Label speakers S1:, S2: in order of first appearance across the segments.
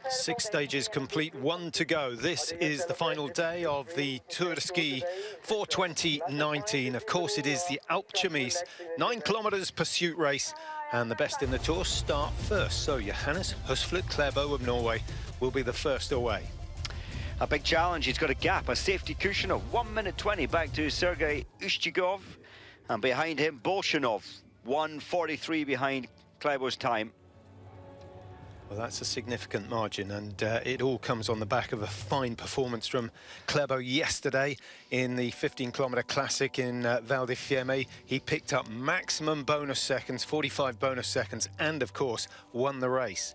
S1: 6 stages complete, 1 to go. This is the final day of the Tour de Ski for 2019. Of course, it is the Alpe d'Huez 9 kilometers pursuit race, and the best in the Tour start first. So Johannes Husflot Klæbo of Norway will be the first away.
S2: A big challenge. He's got a gap, a safety cushion of 1 minute 20 back to Sergei Ushchigov, and behind him Bolshinov, 1:43 behind Klæbo's time.
S1: Well, that's a significant margin, and it all comes on the back of a fine performance from Klæbo yesterday in the 15-kilometer classic in Val di Fiemme. He picked up maximum bonus seconds, 45 bonus seconds, and of course won the race.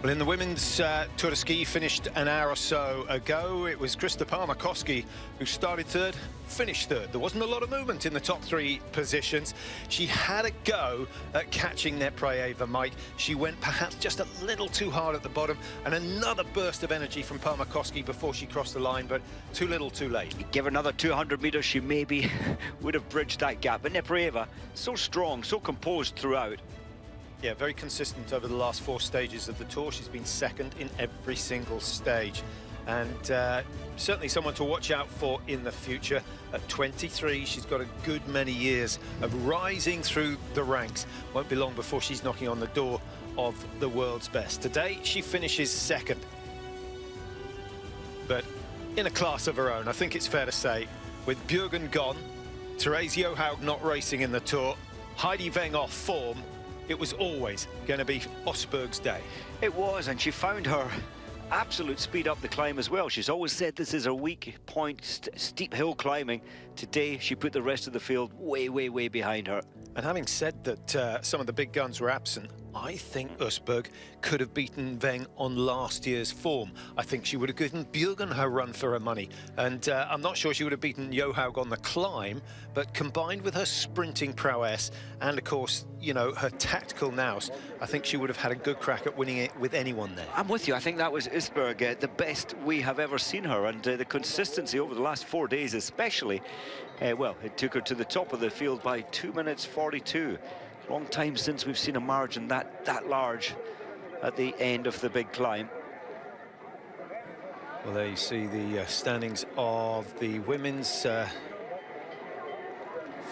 S1: Well, in the women's Tour de Ski finished an hour or so ago. It was Krista Palmer-Koski who started third, finished third. There wasn't a lot of movement in the top 3 positions. She had a go at catching Neprayeva, Mike. She went perhaps just a little too hard at the bottom, and another burst of energy from Palmer-Koski before she crossed the line, but too little too late.
S2: Give her another 200 meters, she maybe would have bridged that gap. But Neprayeva, so strong, so composed throughout.
S1: Yeah, very consistent over the last 4 stages of the Tour. She's been second in every single stage. And certainly someone to watch out for in the future. At 23, she's got a good many years of rising through the ranks. Won't be long before she's knocking on the door of the world's best. Today, she finishes second. But in a class of her own, I think it's fair to say, with Bjørgen gone, Therese Johaug not racing in the Tour, Heidi Weng off form, it was always going to be Østberg's day.
S2: It was, and she found her absolute speed up the climb as well. She's always said this is her weak point, steep hill climbing. Today, she put the rest of the field way, way, way behind her. And
S1: having said that some of the big guns were absent, I think Østberg could have beaten Weng on last year's form. I think she would have given Bjørgen her run for her money. And I'm not sure she would have beaten Johaug on the climb, but combined with her sprinting prowess and, of course, you know, her tactical nous, I think she would have had a good crack at winning it with anyone there.
S2: I'm with you. I think that was Østberg, the best we have ever seen her. And the consistency over the last 4 days especially, well, it took her to the top of the field by 2 minutes 42. Long time since we've seen a margin that large at the end of the big climb.
S1: Well, there you see the standings of the women's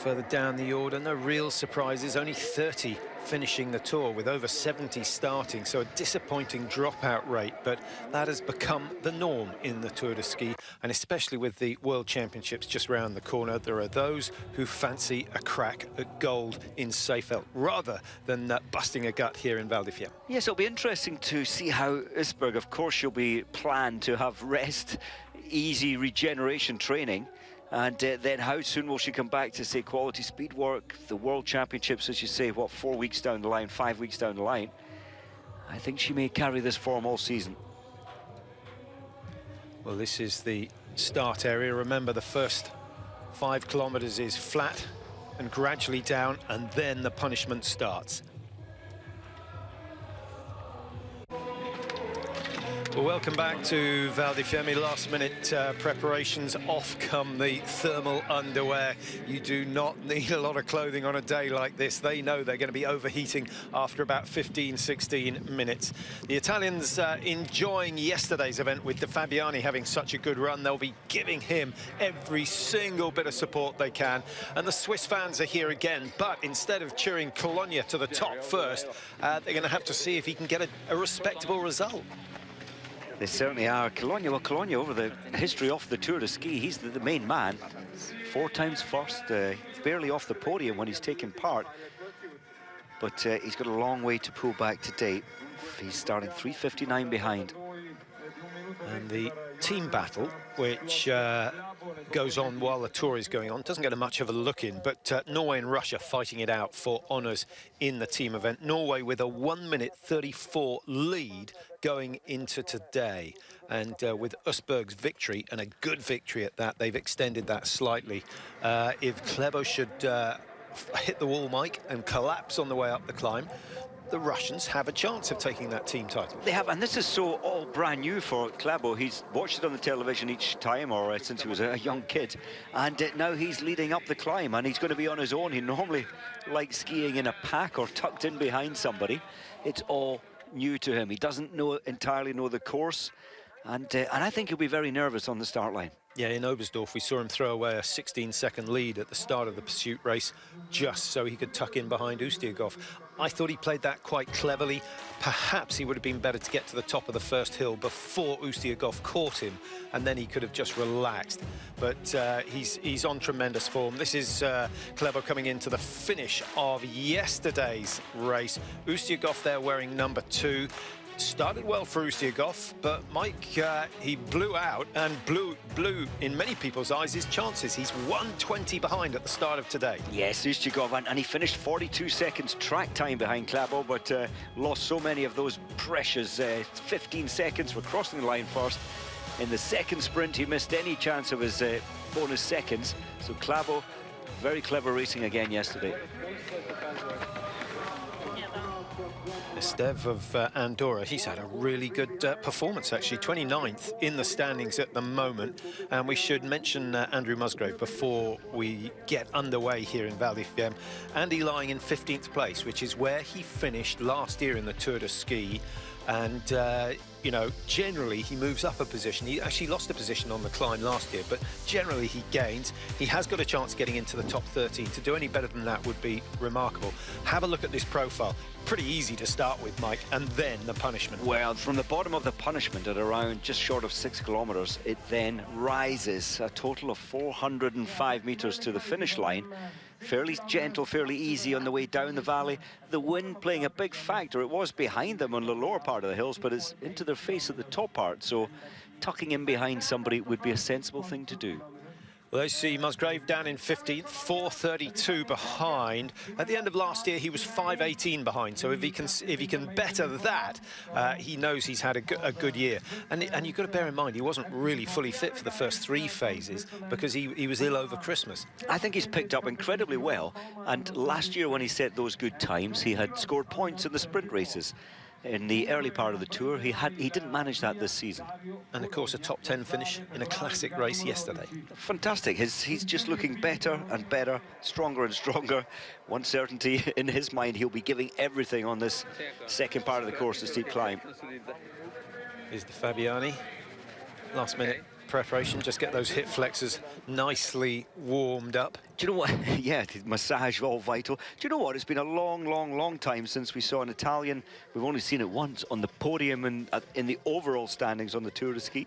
S1: further down the order. No real surprises, only 30 finishing the Tour with over 70 starting, so a disappointing dropout rate, but that has become the norm in the Tour de Ski, and especially with the World Championships just round the corner. There are those who fancy a crack at gold in Seefeld rather than busting a gut here in Val di Fiemme.
S2: Yes, it'll be interesting to see how Østberg, of course, she'll be planned to have rest, easy regeneration training. And then how soon will she come back to, say, quality speed work, the World Championships, as you say, what, 4 weeks down the line, 5 weeks down the line? I think she may carry this form all season.
S1: Well, this is the start area. Remember, the first 5 kilometers is flat and gradually down, and then the punishment starts. Well, welcome back to Val di Fiemme. Last-minute preparations. Off come the thermal underwear. You do not need a lot of clothing on a day like this. They know they're going to be overheating after about 15, 16 minutes. The Italians enjoying yesterday's event with De Fabiani having such a good run. They'll be giving him every single bit of support they can. And the Swiss fans are here again, but instead of cheering Cologne to the top first, they're going to have to see if he can get a respectable result.
S2: They certainly are. Cologne, well, Cologne, over the history of the Tour de Ski, he's the main man. 4 times first, barely off the podium when he's taken part. But he's got a long way to pull back today. He's starting 3:59 behind.
S1: And the team battle, which goes on while the Tour is going on, doesn't get much of a look in, but Norway and Russia fighting it out for honours in the team event. Norway with a 1 minute 34 lead going into today, and with Østberg's victory, and a good victory at that, they've extended that slightly. If Klæbo should hit the wall, Mike, and collapse on the way up the climb, the Russians have a chance of taking that team title.
S2: They have, and this is so all brand new for Klæbo. He's watched it on the television each time, or since he was a young kid, and now he's leading up the climb, and he's going to be on his own. He normally likes skiing in a pack or tucked in behind somebody. It's all new to him. He doesn't entirely know the course, and I think he'll be very nervous on the start line.
S1: Yeah, in Oberstdorf, we saw him throw away a 16-second lead at the start of the pursuit race just so he could tuck in behind Ustiugov. I thought he played that quite cleverly. Perhaps he would have been better to get to the top of the first hill before Ustiugov caught him, and then he could have just relaxed. But he's on tremendous form. This is Klæbo coming into the finish of yesterday's race. Ustiugov there wearing number 2. Started well for Ustiugov, but Mike, he blew out and blew, in many people's eyes, his chances. He's 1:20 behind at the start of today.
S2: Yes, Ustiugov, and he finished 42 seconds track time behind Klæbo, but lost so many of those precious 15 seconds for crossing the line first. In the second sprint, he missed any chance of his bonus seconds. So Klæbo, very clever racing again yesterday.
S1: Estev of Andorra, he's had a really good performance, actually. 29th in the standings at the moment. And we should mention Andrew Musgrave before we get underway here in Val di Fiemme. Andy lying in 15th place, which is where he finished last year in the Tour de Ski. And, you know, generally he moves up a position. He actually lost a position on the climb last year, but generally he gains. He has got a chance of getting into the top 13. To do any better than that would be remarkable. Have a look at this profile. Pretty easy to start with, Mike, and then the punishment.
S2: Well, from the bottom of the punishment at around just short of 6 kilometers, it then rises a total of 405 meters to the finish line. Fairly gentle, fairly easy on the way down the valley. The wind playing a big factor. It was behind them on the lower part of the hills, but it's into their face at the top part. So tucking in behind somebody would be a sensible thing to do.
S1: Well, they see Musgrave down in 15th, 4:32 behind. At the end of last year, he was 5:18 behind. So if he can better that, he knows he's had a good year. And you've got to bear in mind, he wasn't really fully fit for the first 3 phases because he was ill over Christmas.
S2: I think he's picked up incredibly well. And last year, when he set those good times, he had scored points in the sprint races. In the early part of the Tour, he didn't manage that this season.
S1: And of course a top 10 finish in a classic race yesterday.
S2: Fantastic. He's just looking better and better, stronger and stronger. One certainty in his mind, he'll be giving everything on this second part of the course, the steep climb.
S1: Here's the Fabiani. Last minute preparation, just get those hip flexors nicely warmed up.
S2: Do you know what? Yeah, massage, all vital. Do you know what? It's been a long time since we saw an Italian. We've only seen it once on the podium and in the overall standings on the Tour de Ski,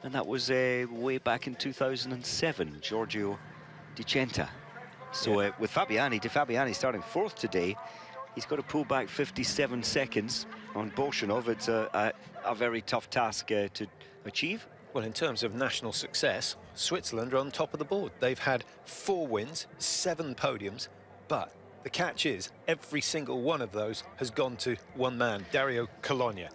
S2: and that was way back in 2007, Giorgio Di Centa. So
S1: yeah.
S2: With Fabiani, De Fabiani starting 4th today, he's got to pull back 57 seconds on Bolshanov. It's a very tough task to achieve.
S1: Well, in terms of national success, Switzerland are on top of the board. They've had 4 wins, 7 podiums, but the catch is every single one of those has gone to one man, Dario Cologna.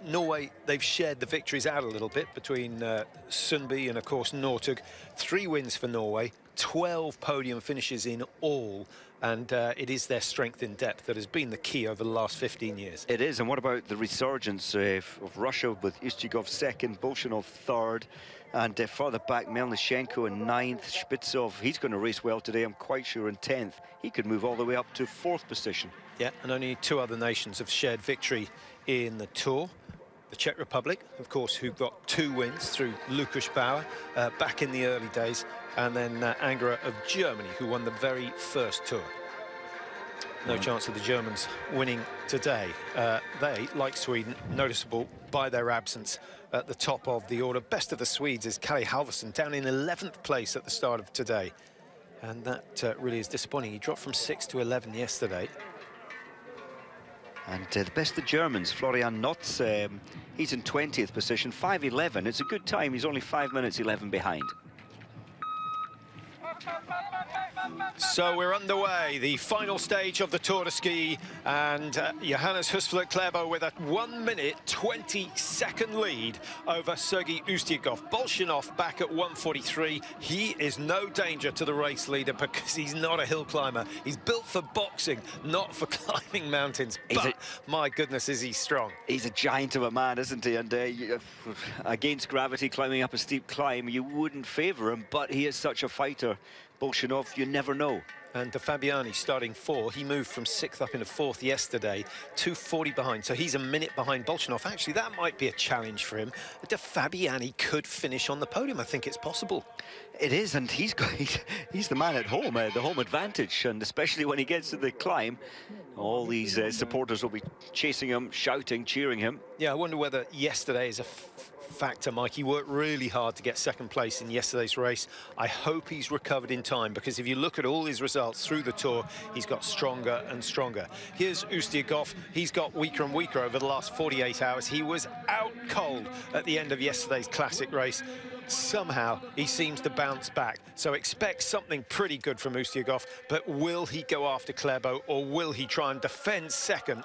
S1: Norway, they've shared the victories out a little bit between Sundby and, of course, Northug. 3 wins for Norway, 12 podium finishes in all, and it is their strength in depth that has been the key over the last 15 years.
S2: It is, and what about the resurgence of Russia with Ustiugov 2nd, Bolshanov 3rd, and further back Melnychenko in 9th, Spitsov, he's going to race well today, I'm quite sure, in 10th. He could move all the way up to 4th position.
S1: Yeah, and only 2 other nations have shared victory in the Tour. The Czech Republic, of course, who got 2 wins through Lukas Bauer back in the early days, and then Angera of Germany, who won the very first Tour. No chance of the Germans winning today. They, like Sweden, noticeable by their absence at the top of the order. Best of the Swedes is Kalle Halvorsen, down in 11th place at the start of today. And that really is disappointing. He dropped from 6 to 11 yesterday.
S2: And the best of the Germans, Florian Notz, he's in 20th position, 5:11. It's a good time. He's only 5 minutes 11 behind.
S1: So we're underway, the final stage of the Tour de Ski, and Johannes Husfler-Klæbo with a 1 minute 20-second lead over Sergei Ustiakov. Bolshinov back at 1:43. He is no danger to the race leader because he's not a hill climber. He's built for boxing, not for climbing mountains. But my goodness, is he strong.
S2: He's a giant of a man, isn't he? And against gravity, climbing up a steep climb, you wouldn't favour him, but he is such a fighter. Bolshinov, you never know.
S1: And De Fabiani starting 4. He moved from 6th up into 4th yesterday, 2:40 behind. So he's a minute behind Bolshinov. Actually, that might be a challenge for him. De Fabiani could finish on the podium. I think it's possible.
S2: It is, and he's the man at home, the home advantage. And especially when he gets to the climb, all these supporters will be chasing him, shouting, cheering him.
S1: Yeah, I wonder whether yesterday is a factor, Mike. He worked really hard to get second place in yesterday's race. I hope he's recovered in time, because if you look at all his results through the Tour, he's got stronger and stronger. Here's Ustiakov. He's got weaker and weaker over the last 48 hours. He was out cold at the end of yesterday's classic race. Somehow he seems to bounce back, so expect something pretty good from Ustiakov. But will he go after Klæbo, or will he try and defend second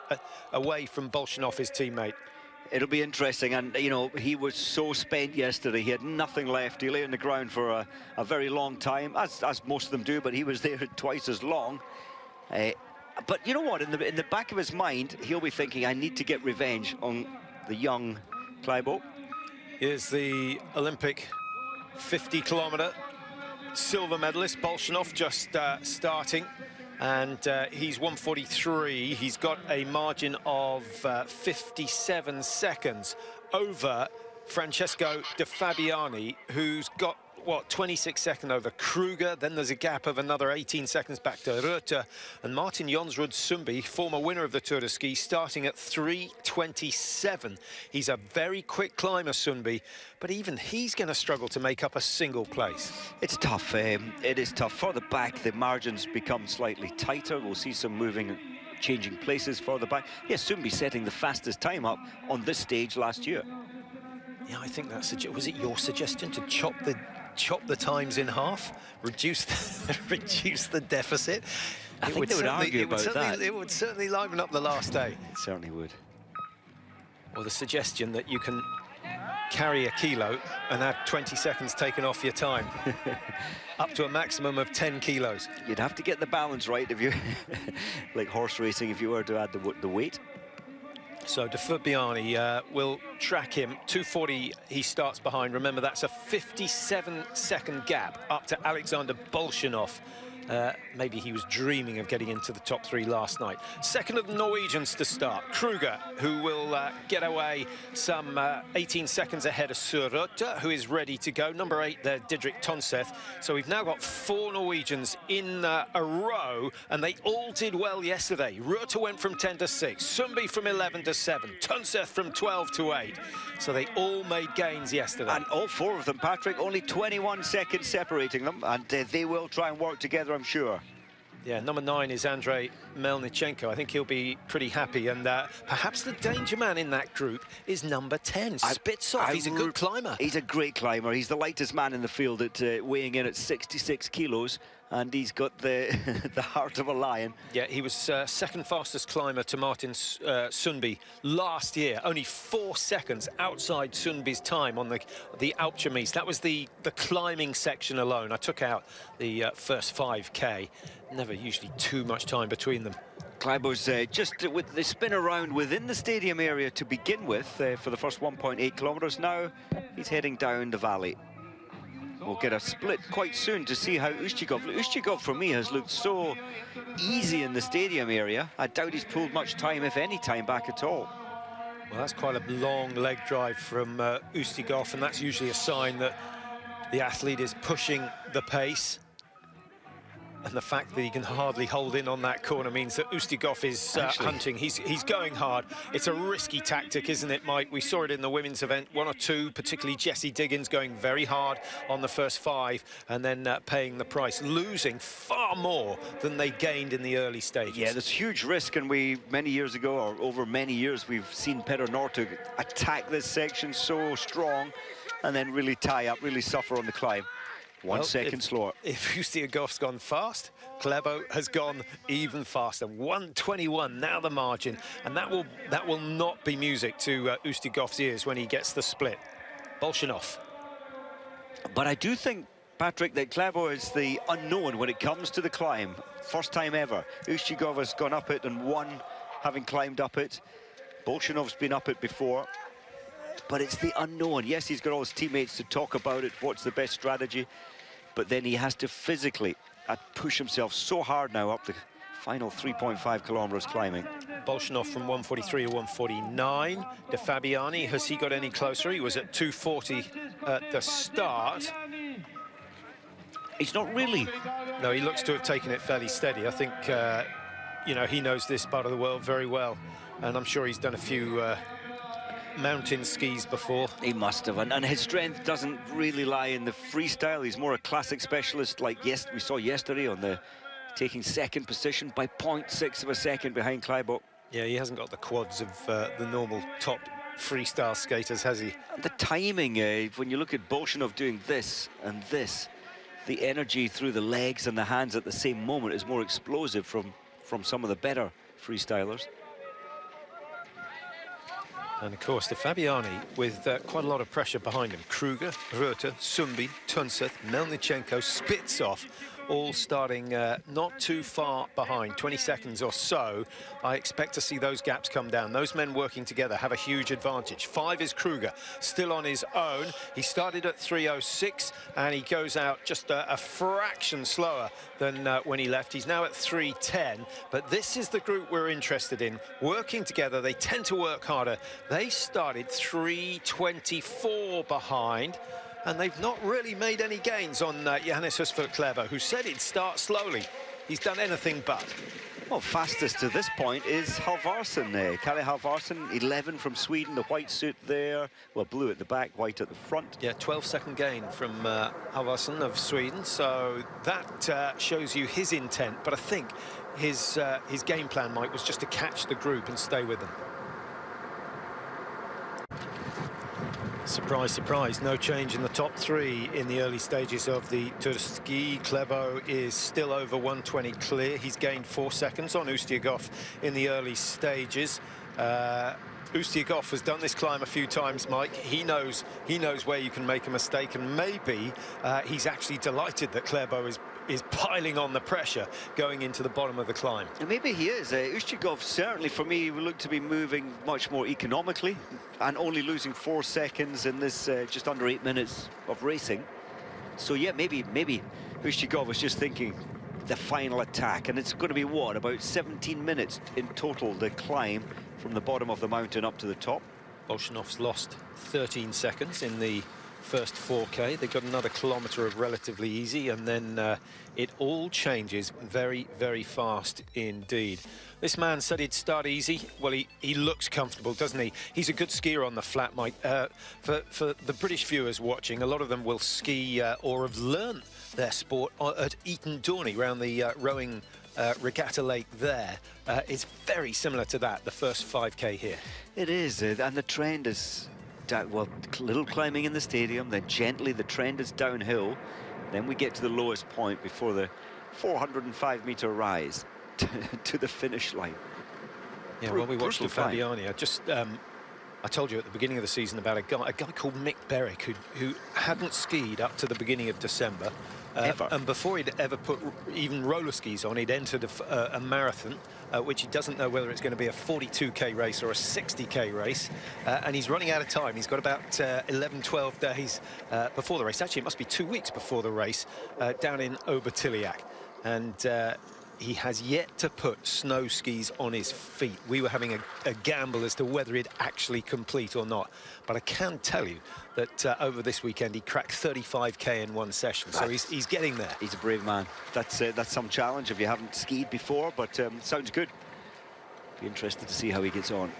S1: away from Bolshinov, his teammate?
S2: It'll be interesting, and you know, he was so spent yesterday. He had nothing left. He lay on the ground for a very long time, as most of them do, but he was there twice as long. But you know what, in the back of his mind, he'll be thinking, I need to get revenge on the young Klæbo.
S1: Here's the Olympic 50-kilometer silver medalist, Bolshinov, just starting. And he's 1:43. He's got a margin of 57 seconds over Francesco De Fabiani, who's got, what, 26 seconds over Kruger. Then there's a gap of another 18 seconds back to Rutte. And Martin Jonsrud Sundby, former winner of the Tour de Ski, starting at 3:27. He's a very quick climber, Sundby, but even he's going to struggle to make up a single place.
S2: It's tough. It is tough. Further back, the margins become slightly tighter. We'll see some changing places further back. Yes, Sundby setting the fastest time up on this stage last year.
S1: Yeah, I think that's was it your suggestion to chop the times in half, reduce the deficit?
S2: I think they would argue about that.
S1: It would certainly liven up the last day.
S2: It certainly would.
S1: Or the suggestion that you can carry a kilo and have 20 seconds taken off your time, up to a maximum of 10 kilos.
S2: You'd have to get the balance right if you, like horse racing, if you were to add the weight.
S1: So De Fabiani will track him. 2:40 he starts behind. Remember, that's a 57-second gap up to Alexander Bolshinov. Maybe he was dreaming of getting into the top 3 last night. Second of the Norwegians to start, Kruger, who will get away some 18 seconds ahead of Rutte, who is ready to go. Number 8 there, Didrik Tonseth. So we've now got 4 Norwegians in a row, and they all did well yesterday. Rutte went from 10 to 6, Sundby from 11 to 7, Tonseth from 12 to 8. So they all made gains yesterday.
S2: And all 4 of them, Patrick, only 21 seconds separating them, and they will try and work together, I'm sure.
S1: Yeah, number 9 is Andrei Melnichenko. I think he'll be pretty happy. And perhaps the danger man in that group is number 10, Spitsov. He's a good climber.
S2: He's a great climber. He's the lightest man in the field at weighing in at 66 kilos. And he's got the the heart of a lion. Yeah,
S1: he was second fastest climber to Martin Sundby last year. Only 4 seconds outside Sundby's time on the Alpchemise. That was the climbing section alone. I took out the first 5K. Never usually too much time between them.
S2: Klæbo's just with the spin around within the stadium area to begin with for the first 1.8 kilometers. Now he's heading down the valley. We'll get a split quite soon to see how Ustiakov, for me, has looked so easy in the stadium area. I doubt he's pulled much time, if any time, back at all.
S1: Well, that's quite a long leg drive from Ustiakov, and that's usually a sign that the athlete is pushing the pace. And the fact that he can hardly hold in on that corner means that Ustiakov is hunting. He's going hard. It's a risky tactic, isn't it, Mike? We saw it in the women's event. 1 or 2, particularly Jessie Diggins, going very hard on the first 5 and then paying the price, losing far more than they gained in the early stages.
S2: Yeah, there's huge risk, and many years ago, or over many years, we've seen Petter Northug attack this section so strong and then really tie up, really suffer on the climb. 1 second slower.
S1: If Ustiagov's gone fast, Klebo has gone even faster. 1:21 now the margin, and that will not be music to Ustiagov's ears when he gets the split. Bolshinov.
S2: But I do think, Patrick, that Klebo is the unknown when it comes to the climb. First time ever. Ustiagov has gone up it and won, having climbed up it. Bolshinov's been up it before. But it's the unknown. Yes, he's got all his teammates to talk about it, what's the best strategy, but then he has to physically push himself so hard now up the final 3.5 kilometers climbing.
S1: Bolshinov from 1:43 to 1:49. De Fabiani, has he got any closer? He was at 2:40 at the start.
S2: He's not really.
S1: No, he looks to have taken it fairly steady. I think, you know, he knows this part of the world very well, and I'm sure he's done a few mountain skis before.
S2: He must have, and his strength doesn't really lie in the freestyle. He's more a classic specialist, like we saw yesterday on the taking second position by 0.6 of a second behind Klebo.
S1: Yeah, he hasn't got the quads of the normal top freestyle skaters, has he?
S2: And the timing, when you look at Bolshinov doing this and this, the energy through the legs and the hands at the same moment is more explosive from some of the better freestylers.
S1: And of course, De Fabiani with quite a lot of pressure behind him. Kruger, Reuter, Sumbi, Tunseth, Melnichenko, Spitsov, all starting not too far behind, 20 seconds or so. I expect to see those gaps come down. Those men working together have a huge advantage. 5 is Kruger, still on his own. He started at 3:06 and he goes out just a fraction slower than when he left. He's now at 3:10, but this is the group we're interested in. Working together, they tend to work harder. They started 3:24 behind, and they've not really made any gains on Johannes Husfeldt-Klebo, who said he'd start slowly. He's done anything but.
S2: Well, fastest to this point is Halvarsson. Kalle Halvarsson, 11 from Sweden, the white suit there. Well, blue at the back, white at the front.
S1: Yeah, 12-second gain from Halvarsson of Sweden. So that shows you his intent. But I think his game plan, Mike, was just to catch the group and stay with them. Surprise, surprise, no change in the top 3 in the early stages of the Tour de Ski. Klebo is still over 1:20 clear. He's gained 4 seconds on Ustiagov in the early stages. Ustiagov has done this climb a few times, Mike. He knows where you can make a mistake, and maybe he's actually delighted that Klebo is piling on the pressure going into the bottom of the climb.
S2: And maybe he is. Ustiagov certainly, for me, will look to be moving much more economically and only losing 4 seconds in this just under 8 minutes of racing. So yeah, maybe Ustiagov was just thinking the final attack, and it's going to be what, about 17 minutes in total, the climb from the bottom of the mountain up to the top.
S1: Bolshinov's lost 13 seconds in the first 4K. They've got another kilometre of relatively easy, and then it all changes very, very fast indeed. This man said he'd start easy. Well, he looks comfortable, doesn't he? He's a good skier on the flat, Mike. For the British viewers watching, a lot of them will ski or have learned their sport at Eton Dorney, around the rowing regatta lake there. It's very similar to that, the first 5K here.
S2: It is, and the trend is, well, little climbing in the stadium, then gently the trend is downhill. Then we get to the lowest point before the 405-meter rise to the finish line.
S1: Yeah, well, we watched De Fabiani. I told you at the beginning of the season about a guy called Mick Berwick who hadn't skied up to the beginning of December. And before he'd ever put even roller skis on, he'd entered a marathon, which he doesn't know whether it's going to be a 42K race or a 60K race. And he's running out of time. He's got about 11, 12 days before the race. Actually, it must be 2 weeks before the race down in Obertiliac. And he has yet to put snow skis on his feet. We were having a gamble as to whether he'd actually complete or not. But I can tell you that over this weekend he cracked 35K in one session. So he's getting there.
S2: He's a brave man. That's some challenge if you haven't skied before, but sounds good. Be interested to see how he gets on.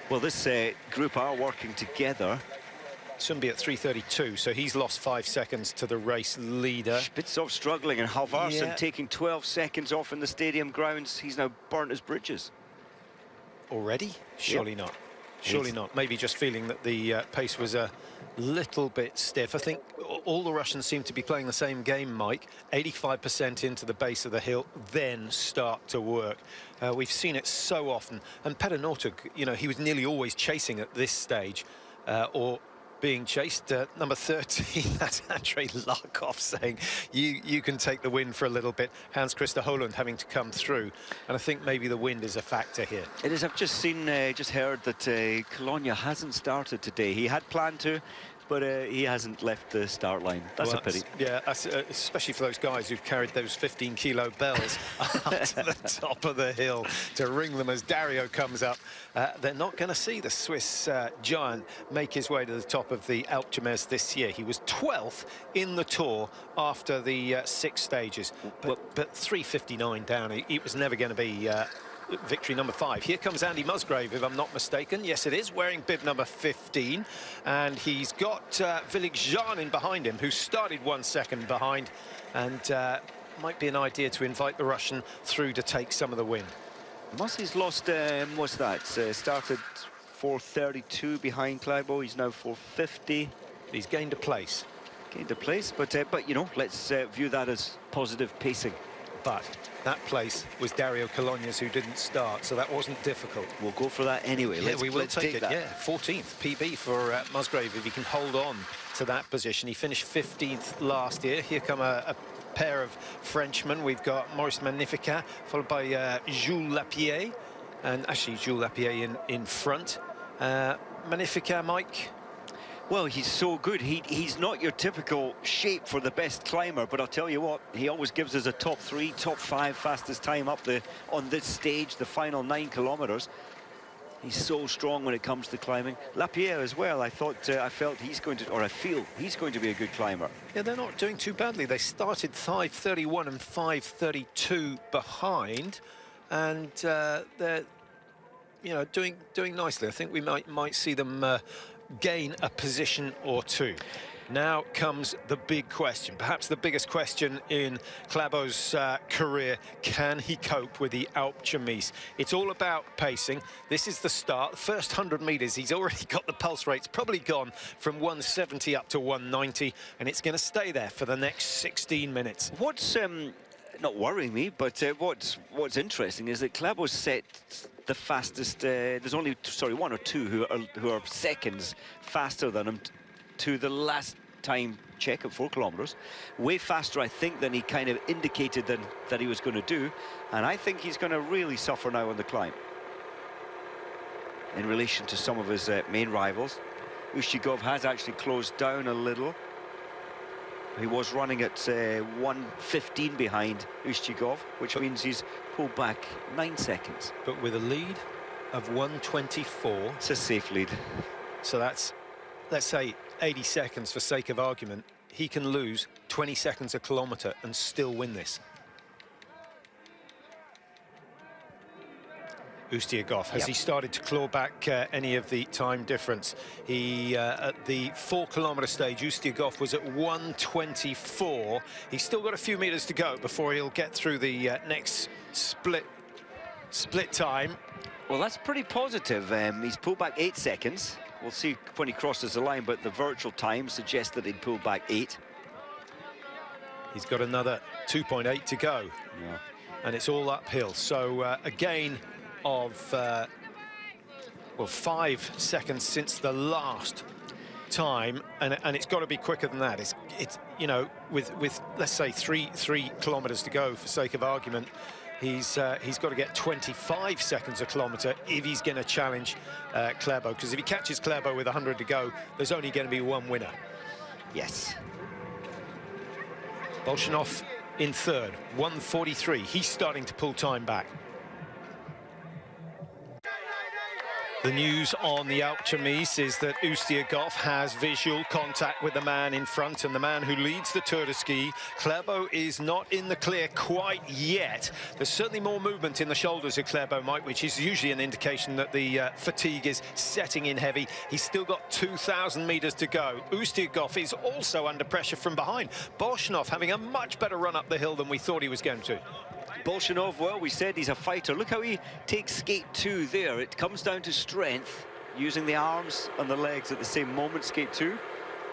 S2: Well, this group are working together.
S1: Sumbi at 3:32, so he's lost 5 seconds to the race leader.
S2: Spitsov struggling, and Halvarsson taking 12 seconds off in the stadium grounds. He's now burnt his bridges.
S1: Already? Surely not. Surely not. Maybe just feeling that the pace was a little bit stiff. I think all the Russians seem to be playing the same game, Mike. 85% into the base of the hill, then start to work. We've seen it so often. And Petr Northug, you know, he was nearly always chasing at this stage, or being chased. Number 13, that's Andrei Larkov saying, you can take the wind for a little bit. Hans-Christer Holund having to come through. And I think maybe the wind is a factor here. It
S2: is. I've just heard that Colonia hasn't started today. He had planned to, but he hasn't left the start line. That's a pity.
S1: Yeah, especially for those guys who've carried those 15-kilo bells up to the top of the hill to ring them as Dario comes up. They're not going to see the Swiss giant make his way to the top of the Alpe d'Huez this year. He was 12th in the Tour after the 6 stages, but 3:59 down. It was never going to be victory number 5. Here comes Andy Musgrave, if I'm not mistaken. Yes, it is, wearing bib number 15. And he's got Villig Jean in behind him, who started 1 second behind. And might be an idea to invite the Russian through to take some of the wind.
S2: Mussi's lost, what's that? Started 4:32 behind Klæbo. He's now 4:50.
S1: He's gained a place.
S2: Gained a place, but you know, let's view that as positive pacing.
S1: But that place was Dario Cologna's, who didn't start, so that wasn't difficult.
S2: We'll go for that anyway.
S1: Yeah, we will take it. That. Yeah, 14th PB for Musgrave, if he can hold on to that position. He finished 15th last year. Here come a pair of Frenchmen. We've got Maurice Magnificat, followed by Jules Lapierre, and actually Jules Lapierre in front. Magnificat, Mike.
S2: Well, he's so good. He's not your typical shape for the best climber, but I'll tell you what, he always gives us a top 3, top 5 fastest time up on this stage, the final 9 kilometers. He's so strong when it comes to climbing. Lapierre as well. I felt he's going to, or I feel he's going to be a good climber.
S1: Yeah, they're not doing too badly. They started 5:31 and 5:32 behind, and they're, you know, doing nicely. I think we might see them gain a position or 2. Now comes the big question, perhaps the biggest question in Klæbo's career. Can he cope with the Alpe d'Huez? It's all about pacing. This is the start. The first 100 meters, he's already got the pulse rates probably gone from 170 up to 190, and it's going to stay there for the next 16 minutes.
S2: What's not worrying me, but what's interesting is that Klæbo's set the fastest. There's only 1 or 2 who are seconds faster than him to the last time check of 4 kilometers. Way faster, I think, than he kind of indicated that he was going to do. And I think he's going to really suffer now on the climb in relation to some of his main rivals. Ustjugov has actually closed down a little. He was running at 1:15 behind Ustjugov, which means he's pulled back 9 seconds.
S1: But with a lead of 1:24.
S2: It's a safe lead.
S1: So that's, let's say, 80 seconds for sake of argument. He can lose 20 seconds a kilometre and still win this. Ustjugov, has he started to claw back any of the time difference? He, at the 4 kilometre stage, Ustjugov was at 1:24. He's still got a few metres to go before he'll get through the next split time.
S2: Well, that's pretty positive. He's pulled back 8 seconds. We'll see when he crosses the line, but the virtual time suggests that he'd pulled back 8.
S1: He's got another 2.8 to go.
S2: Yeah.
S1: And it's all uphill. So a gain of, well, 5 seconds since the last time, and it's got to be quicker than that. It's you know, with let's say three kilometers to go for sake of argument, he's got to get 25 seconds a kilometer if he's going to challenge Klæbo, because if he catches Klæbo with 100 to go, there's only going to be one winner.
S2: Yes.
S1: Bolshinov in third, 1:43. He's starting to pull time back. The news on the Alpe d'Huez is that Ustjugov has visual contact with the man in front and the man who leads the Tour de Ski. Klæbo is not in the clear quite yet. There's certainly more movement in the shoulders of Klæbo, Mike, which is usually an indication that the fatigue is setting in heavy. He's still got 2,000 meters to go. Ustjugov is also under pressure from behind. Bolshinov having a much better run up the hill than we thought he was going to.
S2: Bolshinov, well, we said he's a fighter. Look how he takes skate 2 there. It comes down to strength, using the arms and the legs at the same moment, skate 2.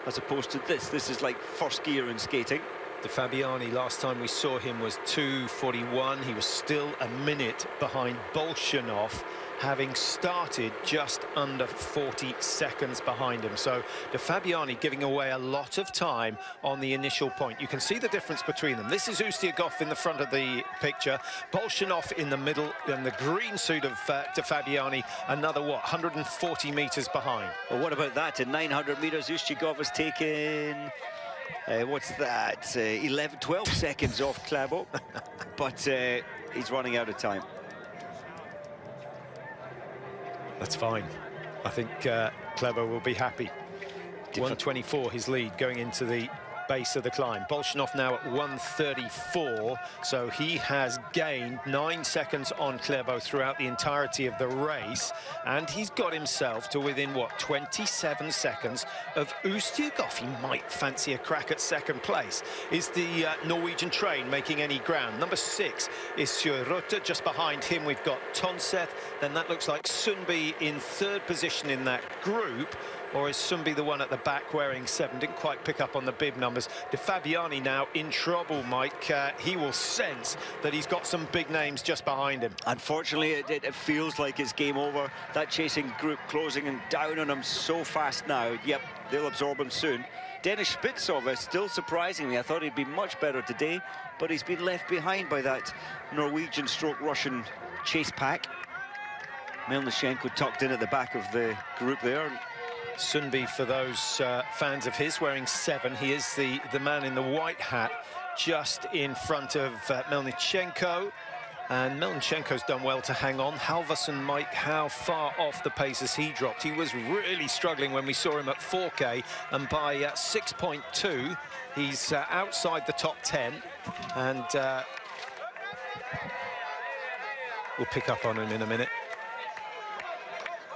S2: as opposed to this. This is like first gear in skating.
S1: De Fabiani, last time we saw him was 2:41. He was still a minute behind Bolshanov, having started just under 40 seconds behind him. So De Fabiani giving away a lot of time on the initial point. You can see the difference between them. This is Ustiugov in the front of the picture, Bolshanov in the middle, and the green suit of De Fabiani, another, what, 140 metres behind.
S2: Well, what about that? In 900 metres, Ustiugov has taken... what's that? 12 seconds off Klæbo, but he's running out of time.
S1: That's fine. I think Klæbo will be happy. 124 his lead going into the base of the climb. Bolshanov now at 134, so he has gained 9 seconds on Klæbo throughout the entirety of the race, and he's got himself to within, what, 27 seconds of Ustiugov. He might fancy a crack at second place. Is the Norwegian train making any ground? Number 6 is Sjörutte. Just behind him we've got Tonseth. Then that looks like Sundby in third position in that group. Or is Sundby the one at the back wearing 7? Didn't quite pick up on the bib numbers. De Fabiani now in trouble, Mike. He will sense that he's got some big names just behind him.
S2: Unfortunately, it feels like it's game over. That chasing group closing and down on him so fast now. Yep, they'll absorb him soon. Denis Spitsov is still surprising me. I thought he'd be much better today, but he's been left behind by that Norwegian stroke Russian chase pack. Melnichenko tucked in at the back of the group there.
S1: Sundby, for those fans of his, wearing 7. He is the man in the white hat just in front of Melnichenko. And Melnichenko's done well to hang on. Halvorsen, Mike, how far off the pace has he dropped? He was really struggling when we saw him at 4K, and by 6.2, he's outside the top 10. And we'll pick up on him in a minute.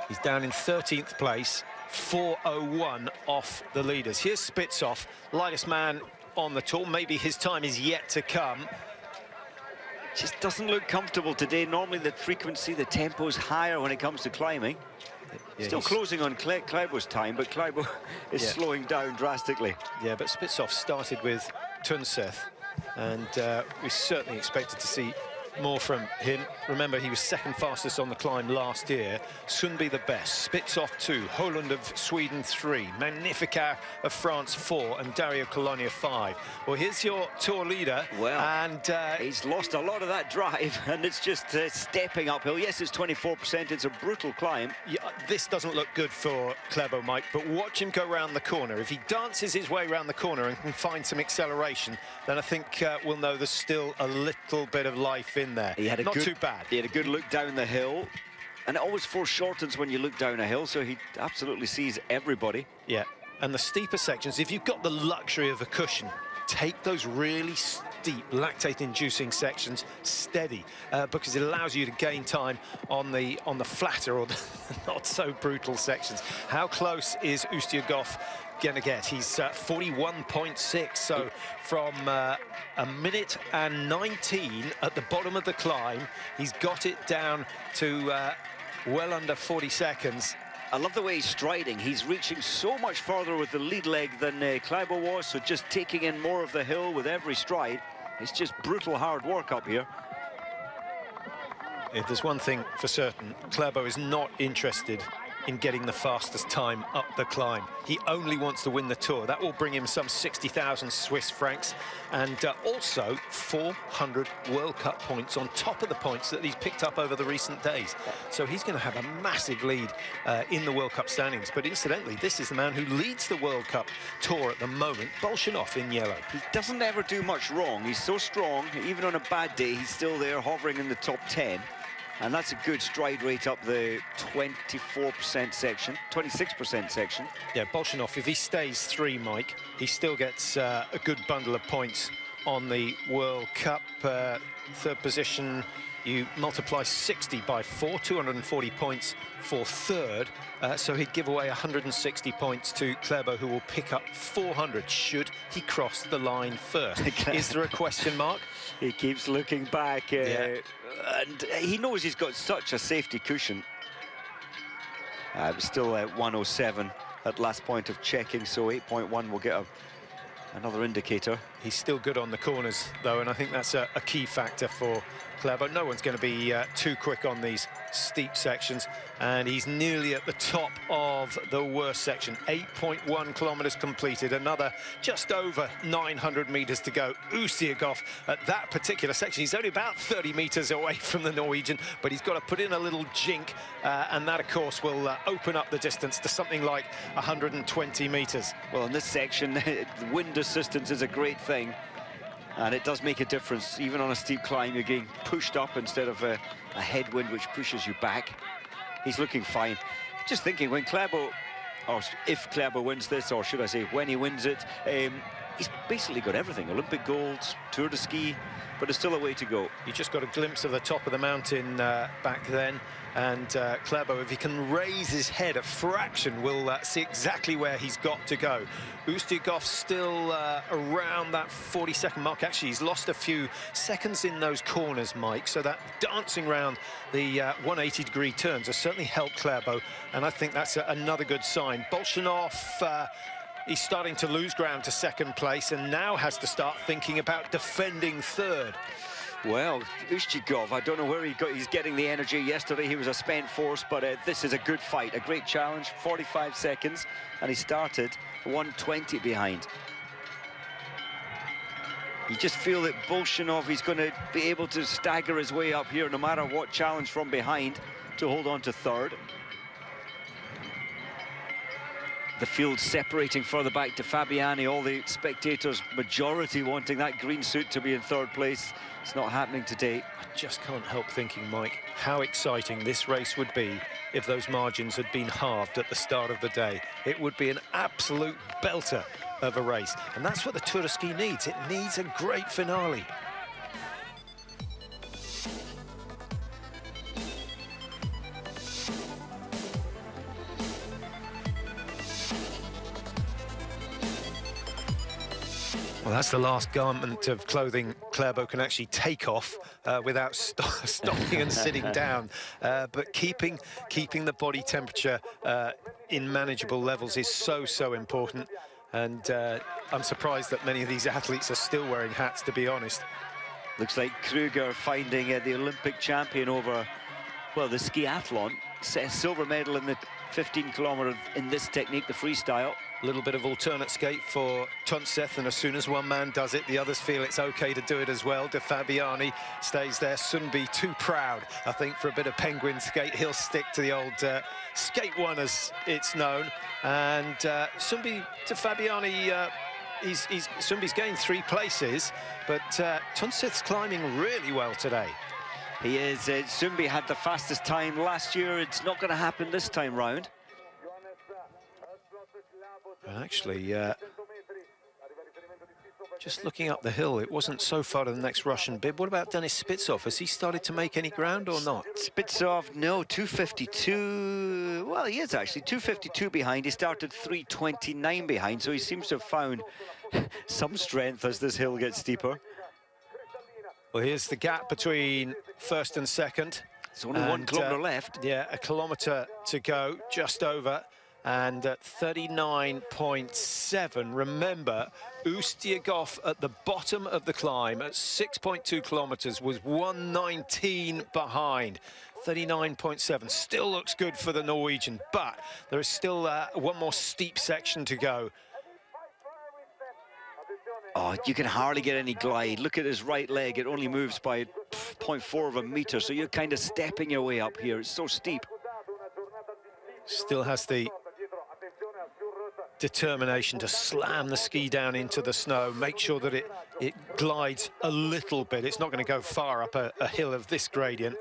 S1: He's down in 13th place. 4:01 off the leaders. Here's Spitsov, lightest man on the tour. Maybe his time is yet to come.
S2: Just doesn't look comfortable today. Normally the frequency, the tempo is higher when it comes to climbing. Yeah, still closing on Klæbo's time, but Klæbo is slowing down drastically.
S1: Yeah, but Spitsov started with Tonseth, and we certainly expected to see more from him. Remember, he was second fastest on the climb last year. Sundby the best, Spitsov 2, Holland of Sweden 3, Magnificat of France 4, and Dario Colonia 5. Well, here's your tour leader.
S2: Well,
S1: and
S2: he's lost a lot of that drive, and it's just stepping uphill. Yes, it's 24%. It's a brutal climb.
S1: Yeah, this doesn't look good for Klæbo, Mike, but watch him go round the corner. If he dances his way around the corner and can find some acceleration, then I think we'll know there's still a little bit of life in there.
S2: He had a
S1: Not too bad.
S2: He had a good look down the hill, and it always foreshortens when you look down a hill, so he absolutely sees everybody.
S1: Yeah, and the steeper sections, if you've got the luxury of a cushion, take those really steep lactate-inducing sections steady, because it allows you to gain time on the flatter or the not so brutal sections. How close is Ustiugov gonna get? He's 41.6, so from a minute and 19 at the bottom of the climb, he's got it down to well under 40 seconds.
S2: I love the way he's striding. He's reaching so much farther with the lead leg than Klæbo was, so just taking in more of the hill with every stride. It's just brutal hard work up here.
S1: If there's one thing for certain, Klæbo is not interested in getting the fastest time up the climb. He only wants to win the Tour. That will bring him some 60,000 Swiss francs, and also 400 World Cup points on top of the points that he's picked up over the recent days. So he's going to have a massive lead in the World Cup standings. But incidentally, this is the man who leads the World Cup Tour at the moment, Bolshanov in yellow.
S2: He doesn't ever do much wrong. He's so strong. Even on a bad day, he's still there hovering in the top 10. And that's a good stride rate up the 24% section, 26% section.
S1: Yeah, Bolshanov, if he stays 3, Mike, he still gets a good bundle of points on the World Cup. Third position, you multiply 60 by 4, 240 points for third. So he'd give away 160 points to Klæbo, who will pick up 400 should he cross the line first. Is there a question mark?
S2: He keeps looking back, and he knows he's got such a safety cushion. Still at 107. at last point of checking, so 8.1 will get another indicator.
S1: He's still good on the corners, though, and I think that's a key factor for Klæbo. No one's going to be too quick on these steep sections, and he's nearly at the top of the worst section. 8.1 kilometers completed, another just over 900 meters to go. Ustiakov at that particular section, he's only about 30 meters away from the Norwegian, but he's got to put in a little jink, and that, of course, will open up the distance to something like 120 meters.
S2: Well, in this section, the wind assistance is a great thing, and it does make a difference. Even on a steep climb, you're getting pushed up instead of a headwind which pushes you back. He's looking fine. Just thinking, when Klæbo, or if Klæbo wins this, or should I say when he wins it, he's basically got everything. Olympic golds, Tour de Ski, but there's still a way to go.
S1: You just got a glimpse of the top of the mountain back then, and Klæbo, if he can raise his head a fraction, will see exactly where he's got to go. Ustiakov still around that 40-second mark. Actually, he's lost a few seconds in those corners, Mike, so that dancing around the 180-degree turns has certainly helped Klæbo, and I think that's another good sign. Bolshinov, he's starting to lose ground to second place, and now has to start thinking about defending third.
S2: Well, Ustiakov, I don't know where he's getting the energy. Yesterday he was a spent force, but this is a good fight, a great challenge. 45 seconds, and he started 120 behind. You just feel that Bolshinov, he's going to be able to stagger his way up here, no matter what challenge from behind, to hold on to third. The field separating further back to Fabiani, all the spectators, majority wanting that green suit to be in third place. It's not happening today.
S1: I just can't help thinking, Mike, how exciting this race would be if those margins had been halved at the start of the day. It would be an absolute belter of a race, and that's what the Tour de Ski needs. It needs a great finale. Well, that's the last garment of clothing Klæbo can actually take off without stopping and sitting down. But keeping the body temperature in manageable levels is so important. And I'm surprised that many of these athletes are still wearing hats, to be honest.
S2: Looks like Kruger finding the Olympic champion over, well, the skiathlon. Silver medal in the 15-kilometer in this technique, the freestyle.
S1: A little bit of alternate skate for Tunsteth, and as soon as one man does it, the others feel it's okay to do it as well. De Fabiani stays there. Sundby too proud, I think, for a bit of penguin skate. He'll stick to the old skate one, as it's known. And Sundby to Fabiani, Sundby's gained 3 places, but Tunsteth's climbing really well today.
S2: He is. Sundby had the fastest time last year. It's not going to happen this time round.
S1: Actually, just looking up the hill, it wasn't so far to the next Russian bib. What about Denis Spitsov? Has he started to make any ground or not?
S2: Spitsov, no, 252. Well, he is actually 252 behind. He started 329 behind, so he seems to have found some strength as this hill gets steeper.
S1: Well, here's the gap between first and second.
S2: There's only 1 kilometre left.
S1: Yeah, a kilometre to go, just over. And at 39.7, remember, Ustiakov at the bottom of the climb at 6.2 kilometres was 119 behind. 39.7 still looks good for the Norwegian, but there is still one more steep section to go.
S2: Oh, you can hardly get any glide. Look at his right leg. It only moves by 0.4 of a metre, so you're kind of stepping your way up here. It's so steep.
S1: Still has the determination to slam the ski down into the snow, make sure that it glides a little bit. It's not going to go far up a hill of this gradient,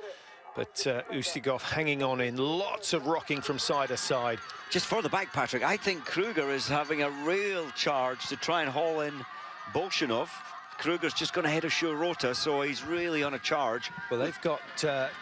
S1: but Ustiakov hanging on in, lots of rocking from side to side.
S2: Just further back, Patrick, I think Kruger is having a real charge to try and haul in Bolshinov. Kruger's just going to head a sure rota, so he's really on a charge.
S1: Well, they've got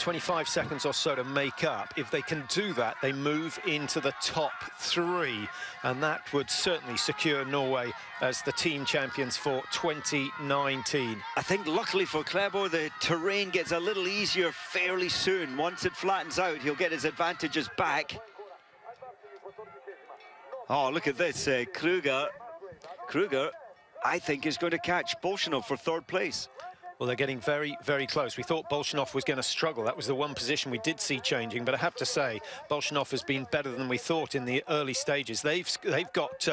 S1: 25 seconds or so to make up. If they can do that, they move into the top 3, and that would certainly secure Norway as the team champions for 2019.
S2: I think luckily for Klæbo, the terrain gets a little easier fairly soon. Once it flattens out, he'll get his advantages back. Oh, look at this. Kruger, I think, is going to catch Bolshinov for third place.
S1: Well, they're getting very, very close. We thought Bolshinov was going to struggle. That was the one position we did see changing. But I have to say, Bolshinov has been better than we thought in the early stages. They've got,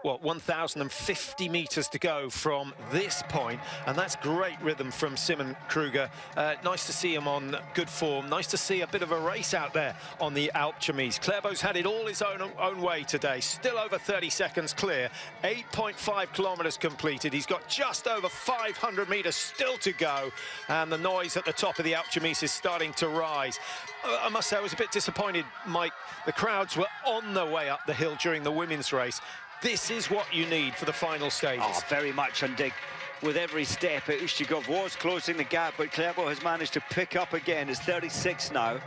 S1: what, 1,050 metres to go from this point, and that's great rhythm from Simon Kruger. Nice to see him on good form. Nice to see a bit of a race out there on the Alpe d'Huez. Klæbo's had it all his own way today. Still over 30 seconds clear. 8.5 kilometres completed. He's got just over 500 metres still to go, and the noise at the top of the Alpe d'Huez is starting to rise. I must say, I was a bit disappointed, Mike. The crowds were on their way up the hill during the women's race. This is what you need for the final stages.
S2: Oh, very much, and with every step, Ushchigov was closing the gap, but Klæbo has managed to pick up again. It's 36 now.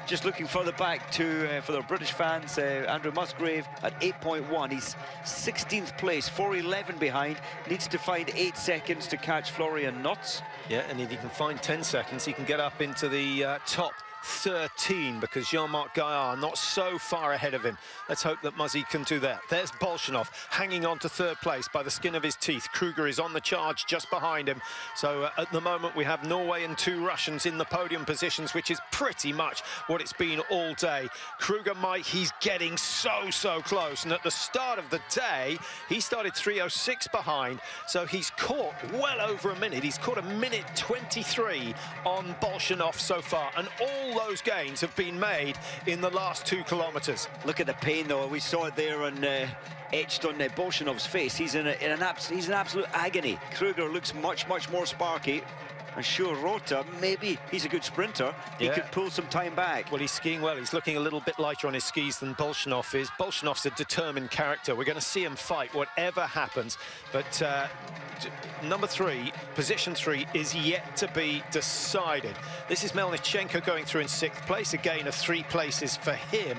S2: Just looking further back to, for the British fans, Andrew Musgrave at 8.1. He's 16th place, 4:11 behind. Needs to find 8 seconds to catch Florian Notz.
S1: Yeah, and if he can find 10 seconds, he can get up into the top 13, because Jean-Marc Gaillard not so far ahead of him. Let's hope that Muzzy can do that. There's Bolshinov hanging on to third place by the skin of his teeth. Kruger is on the charge just behind him. So at the moment we have Norway and 2 Russians in the podium positions, which is pretty much what it's been all day. Kruger, Mike, he's getting so close, and at the start of the day he started 3:06 behind, so he's caught well over a minute. He's caught 1:23 on Bolshinov so far, and all those gains have been made in the last 2 kilometres.
S2: Look at the pain, though. We saw it there and etched on Bolshinov's face. He's in an absolute agony. Kruger looks much more sparky. And sure, Rota, maybe he's a good sprinter. He could pull some time back.
S1: Well, he's skiing well. He's looking a little bit lighter on his skis than Bolshinov is. Bolshinov's a determined character. We're going to see him fight whatever happens. But number 3, position 3, is yet to be decided. This is Melnichenko going through in 6th place, a gain of 3 places for him.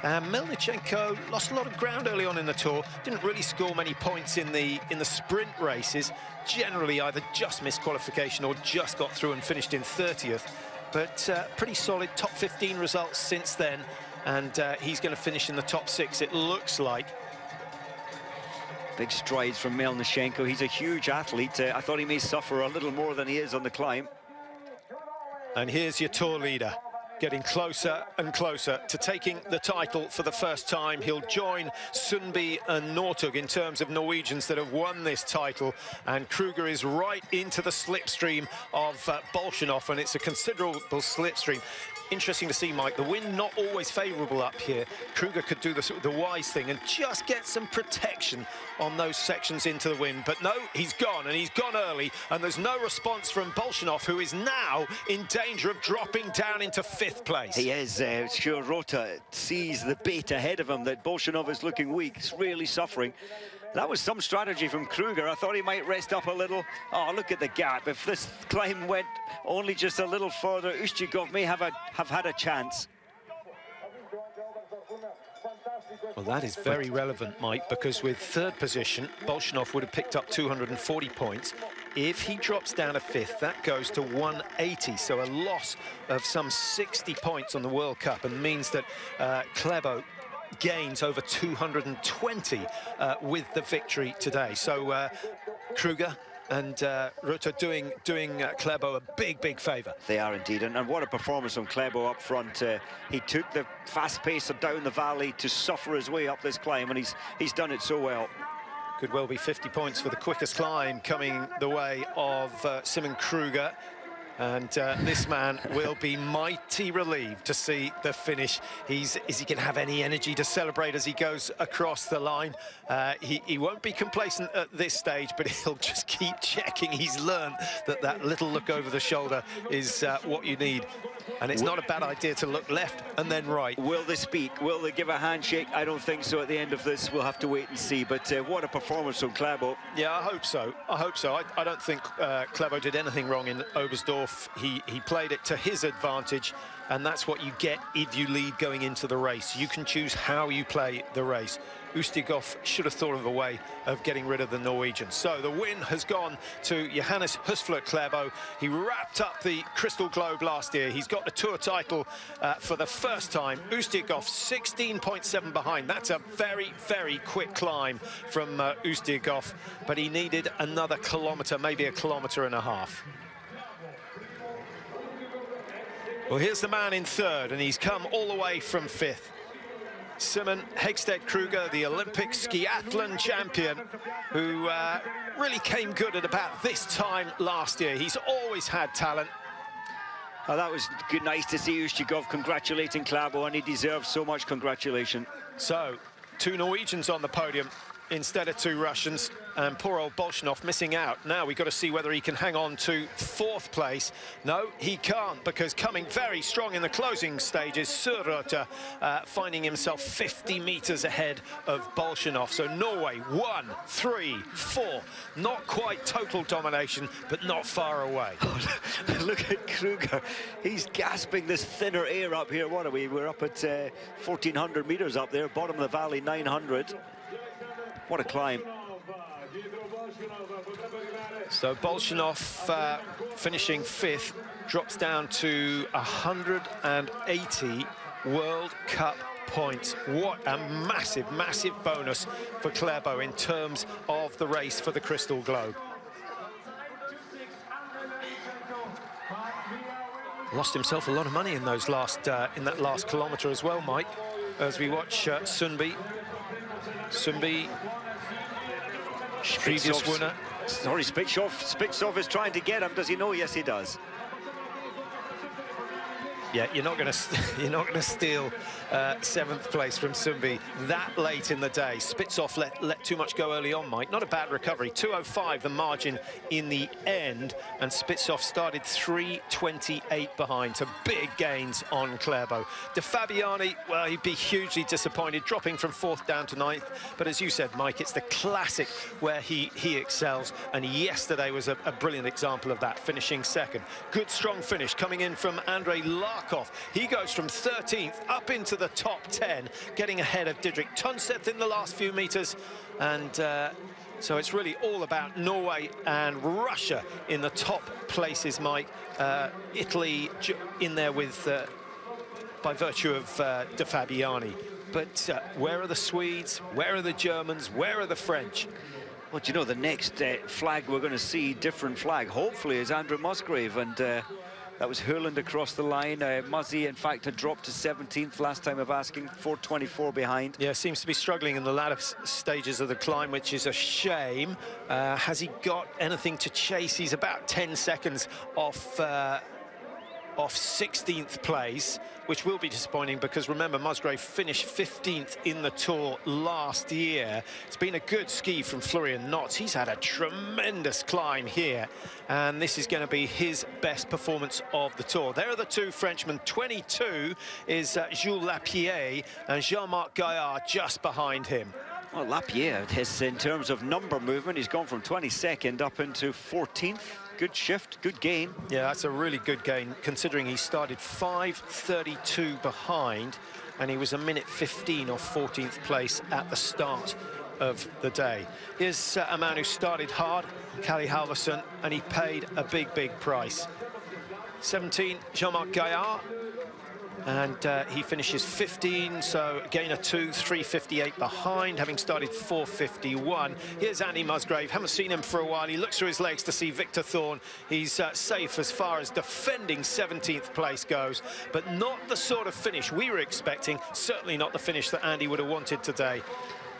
S1: Melnichenko lost a lot of ground early on in the Tour, didn't really score many points in the sprint races, generally either just missed qualification or just got through and finished in 30th, but pretty solid top 15 results since then, and he's going to finish in the top 6, it looks like.
S2: Big strides from Melnichenko. He's a huge athlete. I thought he may suffer a little more than he is on the climb.
S1: And here's your Tour leader, getting closer and closer to taking the title for the first time. He'll join Sundby and Northug in terms of Norwegians that have won this title, and Kruger is right into the slipstream of Bolshinov, and it's a considerable slipstream. Interesting to see, Mike, the wind not always favourable up here. Kruger could do the wise thing and just get some protection on those sections into the wind. But no, he's gone, and he's gone early, and there's no response from Bolshinov, who is now in danger of dropping down into 5th place.
S2: He is. Sure, Rota sees the bait ahead of him, that Bolshinov is looking weak. He's really suffering. That was some strategy from Kruger. I thought he might rest up a little. Oh, look at the gap. If this climb went only just a little further, Ushchigov may have had a chance.
S1: Well, that is very relevant, Mike, because with 3rd position, Bolshinov would have picked up 240 points. If he drops down to 5th, that goes to 180, so a loss of some 60 points on the World Cup, and means that Klæbo gains over 220 with the victory today. So Kruger and Rutte doing Klæbo a big favour.
S2: They are indeed, and what a performance from Klæbo up front. He took the fast pace down the valley to suffer his way up this climb, and he's done it so well.
S1: Could well be 50 points for the quickest climb coming the way of Simon Kruger. And this man will be mighty relieved to see the finish. Is he going to have any energy to celebrate as he goes across the line? He won't be complacent at this stage, but he'll just keep checking. He's learned that little look over the shoulder is what you need. And it's not a bad idea to look left and then right.
S2: Will they speak? Will they give a handshake? I don't think so at the end of this. We'll have to wait and see. But what a performance from Klæbo.
S1: Yeah, I hope so. I hope so. I don't think Klæbo did anything wrong in Oberstdorf. He played it to his advantage, and that's what you get if you lead going into the race. You can choose how you play the race. Ustigov should have thought of a way of getting rid of the Norwegian. So the win has gone to Johannes Husflot Klæbo. He wrapped up the Crystal Globe last year. He's got the Tour title for the first time. Ustigov 16.7 behind. That's a very, very quick climb from Ustigov, but he needed another kilometre, maybe a kilometre and a half. Well, here's the man in third, and he's come all the way from fifth. Simon Hegstedt Kruger, the Olympic skiathlon champion, who really came good at about this time last year. He's always had talent.
S2: Oh, that was good, nice to see Ustigov congratulating Klæbo, and he deserves so much congratulation.
S1: So, 2 Norwegians on the podium instead of 2 Russians, and poor old Bolshinov missing out. Now we've got to see whether he can hang on to 4th place. No, he can't, because coming very strong in the closing stages, Sørøte finding himself 50 meters ahead of Bolshinov. So Norway, 1, 3, 4. Not quite total domination, but not far away.
S2: Look at Kruger. He's gasping this thinner air up here. What are we? We're up at 1,400 meters up there, bottom of the valley, 900. What a climb.
S1: So Bolshinov finishing 5th, drops down to 180 World Cup points. What a massive, massive bonus for Klæbo in terms of the race for the Crystal Globe. Lost himself a lot of money in those in that last kilometre as well, Mike, as we watch Sundby, previous winner.
S2: Sorry, Spitsov is trying to get him. Does he know? Yes, he does.
S1: Yeah, you're not going to steal 7th place from Sundby that late in the day. Spitsov let too much go early on, Mike. Not a bad recovery. 2:05 the margin in the end, and Spitsov started 3:28 behind. So big gains on Klæbo. De Fabiani, well, he'd be hugely disappointed, dropping from 4th down to 9th. But as you said, Mike, it's the classic where he excels, and yesterday was a brilliant example of that, finishing 2nd. Good strong finish coming in from Andrei Larkov. He goes from 13th up into the top 10, getting ahead of Didrik Tønseth in the last few meters. And so it's really all about Norway and Russia in the top places, Mike. Italy in there with, by virtue of De Fabiani. But where are the Swedes? Where are the Germans? Where are the French?
S2: Well, do you know, the next flag we're going to see, different flag, hopefully, is Andrew Musgrave, and that was Hurland across the line. Muzzy, in fact, had dropped to 17th last time of asking, 4:24 behind.
S1: Yeah, seems to be struggling in the latter stages of the climb, which is a shame. Has he got anything to chase? He's about 10 seconds off 16th place, which will be disappointing because, remember, Musgrave finished 15th in the Tour last year. It's been a good ski from Florian Notz. He's had a tremendous climb here, and this is going to be his best performance of the Tour. There are the 2 Frenchmen. 22 is Jules Lapierre, and Jean-Marc Gaillard just behind him.
S2: Well, Lapierre, in terms of number movement, he's gone from 22nd up into 14th. Good shift, good gain.
S1: Yeah, that's a really good gain, considering he started 5:32 behind, and he was a minute 15 off 14th place at the start of the day. Here's a man who started hard, Kalle Halvorsen, and he paid a big, big price. 17, Jean-Marc Gaillard, and he finishes 15, so a gain of 2, 3:58 behind, having started 4:51. Here's Andy Musgrave. Haven't seen him for a while. He looks through his legs to see Victor Thorn. He's safe as far as defending 17th place goes, but not the sort of finish we were expecting. Certainly not the finish that Andy would have wanted today.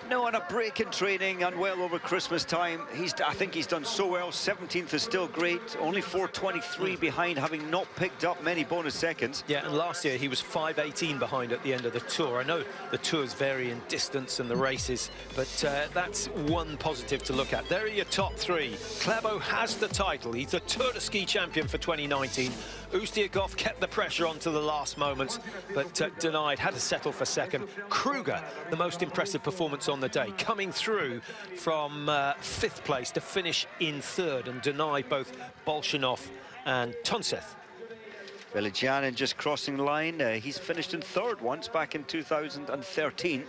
S2: No, on a break in training and well over Christmas time. I think he's done so well. 17th is still great. Only 4:23 behind, having not picked up many bonus seconds.
S1: Yeah, and last year he was 5:18 behind at the end of the Tour. I know the Tours vary in distance and the races, but that's one positive to look at. There are your top 3. Klæbo has the title. He's the Tour de Ski champion for 2019. Ustigov kept the pressure on to the last moments, but denied, had to settle for 2nd. Kruger, the most impressive performance on the day, coming through from 5th place to finish in 3rd and denied both Bolshinov and Tønseth.
S2: Velijanin just crossing the line. He's finished in 3rd once back in 2013.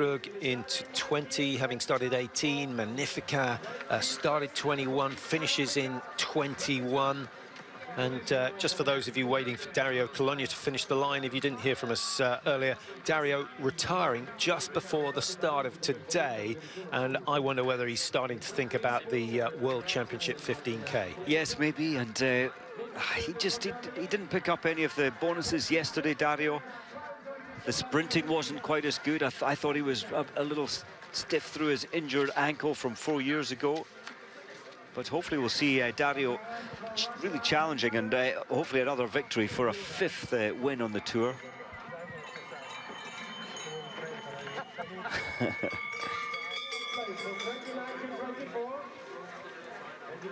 S1: Krug into 20, having started 18. Magnifica started 21, finishes in 21. And just for those of you waiting for Dario Colonia to finish the line, if you didn't hear from us earlier, Dario retiring just before the start of today, and I wonder whether he's starting to think about the World Championship 15K.
S2: Yes, maybe, and he didn't pick up any of the bonuses yesterday, Dario. The sprinting wasn't quite as good. I thought he was a little stiff through his injured ankle from 4 years ago. But hopefully we'll see Dario really challenging, and hopefully another victory for a 5th win on the tour.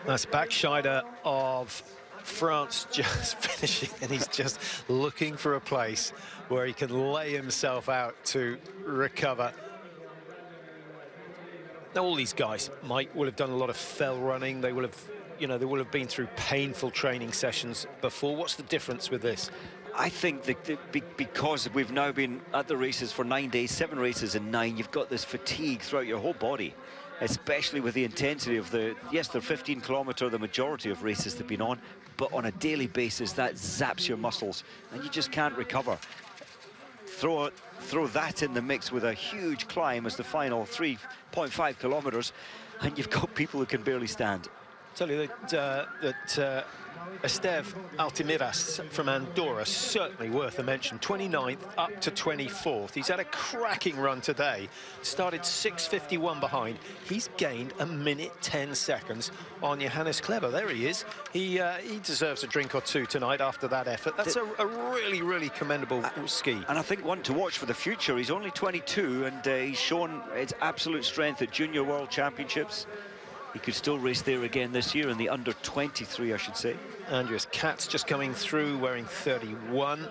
S1: That's Backscheider of France just finishing, and he's just looking for a place where he can lay himself out to recover. Now, all these guys, Mike, will have done a lot of fell running. They will have, they will have been through painful training sessions before. What's the difference with this?
S2: I think that because we've now been at the races for 9 days, 7 races in 9, you've got this fatigue throughout your whole body, especially with the intensity of they're 15-kilometer, the majority of races they've been on, but on a daily basis, that zaps your muscles, and you just can't recover. Throw that in the mix with a huge climb as the final 3.5 kilometers, and you've got people who can barely stand.
S1: Tell you that Esteve Altimiras from Andorra, certainly worth a mention. 29th up to 24th. He's had a cracking run today. Started 6:51 behind. He's gained 1 minute 10 seconds on Johannes Kleber. There he is. He deserves a drink or two tonight after that effort. That's a really, really commendable ski.
S2: And I think one to watch for the future. He's only 22, and he's shown his absolute strength at Junior World Championships. He could still race there again this year in the under 23, I should say.
S1: Andreas Katz just coming through wearing 31.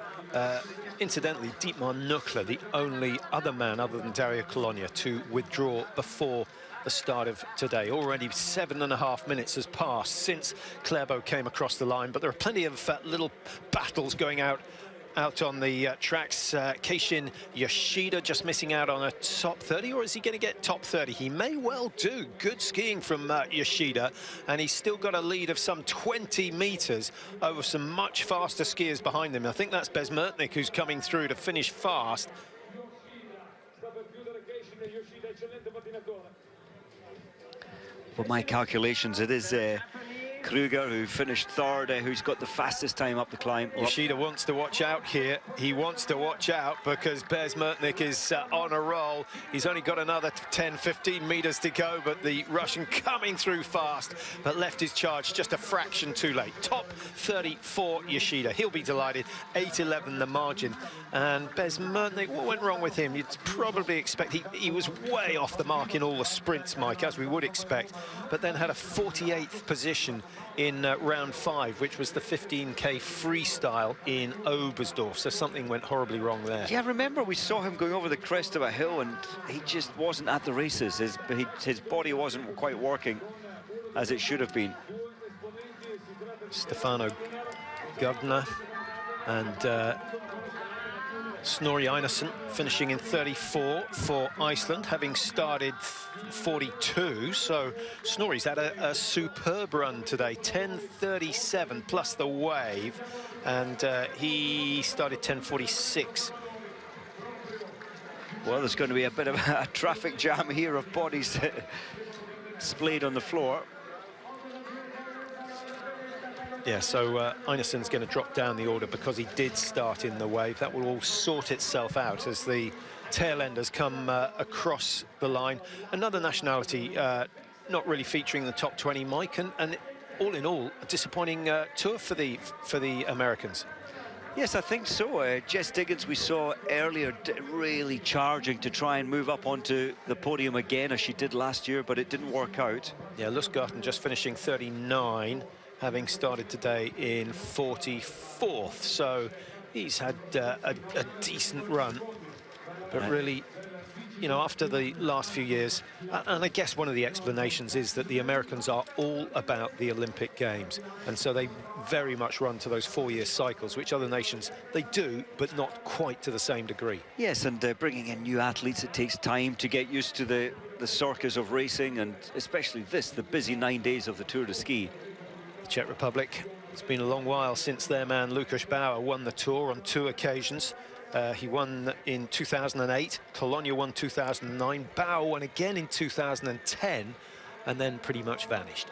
S1: Incidentally, Dietmar Nuckler, the only other man other than Dario Colonia to withdraw before the start of today. Already 7.5 minutes has passed since Klæbo came across the line, but there are plenty of little battles going out on the tracks. Keishin Yoshida just missing out on a top 30, or is he going to get top 30? He may well do. Good skiing from Yoshida, and he's still got a lead of some 20 meters over some much faster skiers behind him. I think that's Bezmertnik who's coming through to finish fast.
S2: Well, my calculations, it is Kruger, who finished 3rd, who's got the fastest time up the climb.
S1: Yoshida wants to watch out here. He wants to watch out because Bezmertnik is on a roll. He's only got another 10-15 meters to go, but the Russian coming through fast, but left his charge just a fraction too late. Top 34 Yoshida. He'll be delighted. 8:11 the margin. And Bezmertnik, what went wrong with him? You'd probably expect he was way off the mark in all the sprints, Mike, as we would expect, but then had a 48th position in round 5, which was the 15K freestyle in Oberstdorf. So something went horribly wrong there.
S2: Yeah, remember we saw him going over the crest of a hill, and he just wasn't at the races. His body wasn't quite working as it should have been.
S1: Stefano Gugner and Snorri Einarsson finishing in 34 for Iceland, having started 42. So Snorri's had a superb run today, 10:37 plus the wave, and he started 10:46.
S2: Well, there's going to be a bit of a traffic jam here of bodies splayed on the floor.
S1: Yeah, so Einarsson's going to drop down the order because he did start in the wave. That will all sort itself out as the tail enders come across the line. Another nationality not really featuring the top 20, Mike, and all in all, a disappointing tour for the Americans.
S2: Yes, I think so. Jess Diggins, we saw earlier, really charging to try and move up onto the podium again, as she did last year, but it didn't work out.
S1: Yeah, Lustgarten just finishing 39. Having started today in 44th, so he's had a decent run, but really you know, after the last few years, and I guess one of the explanations is that the Americans are all about the Olympic Games, and so they very much run to those 4-year cycles, which other nations, they do, but not quite to the same degree.
S2: Yes, and bringing in new athletes, it takes time to get used to the circus of racing, and especially this, the busy 9 days of the Tour de Ski.
S1: The Czech Republic, it's been a long while since their man Lukáš Bauer won the Tour on 2 occasions. He won in 2008, Cologne won 2009, Bauer won again in 2010, and then pretty much vanished.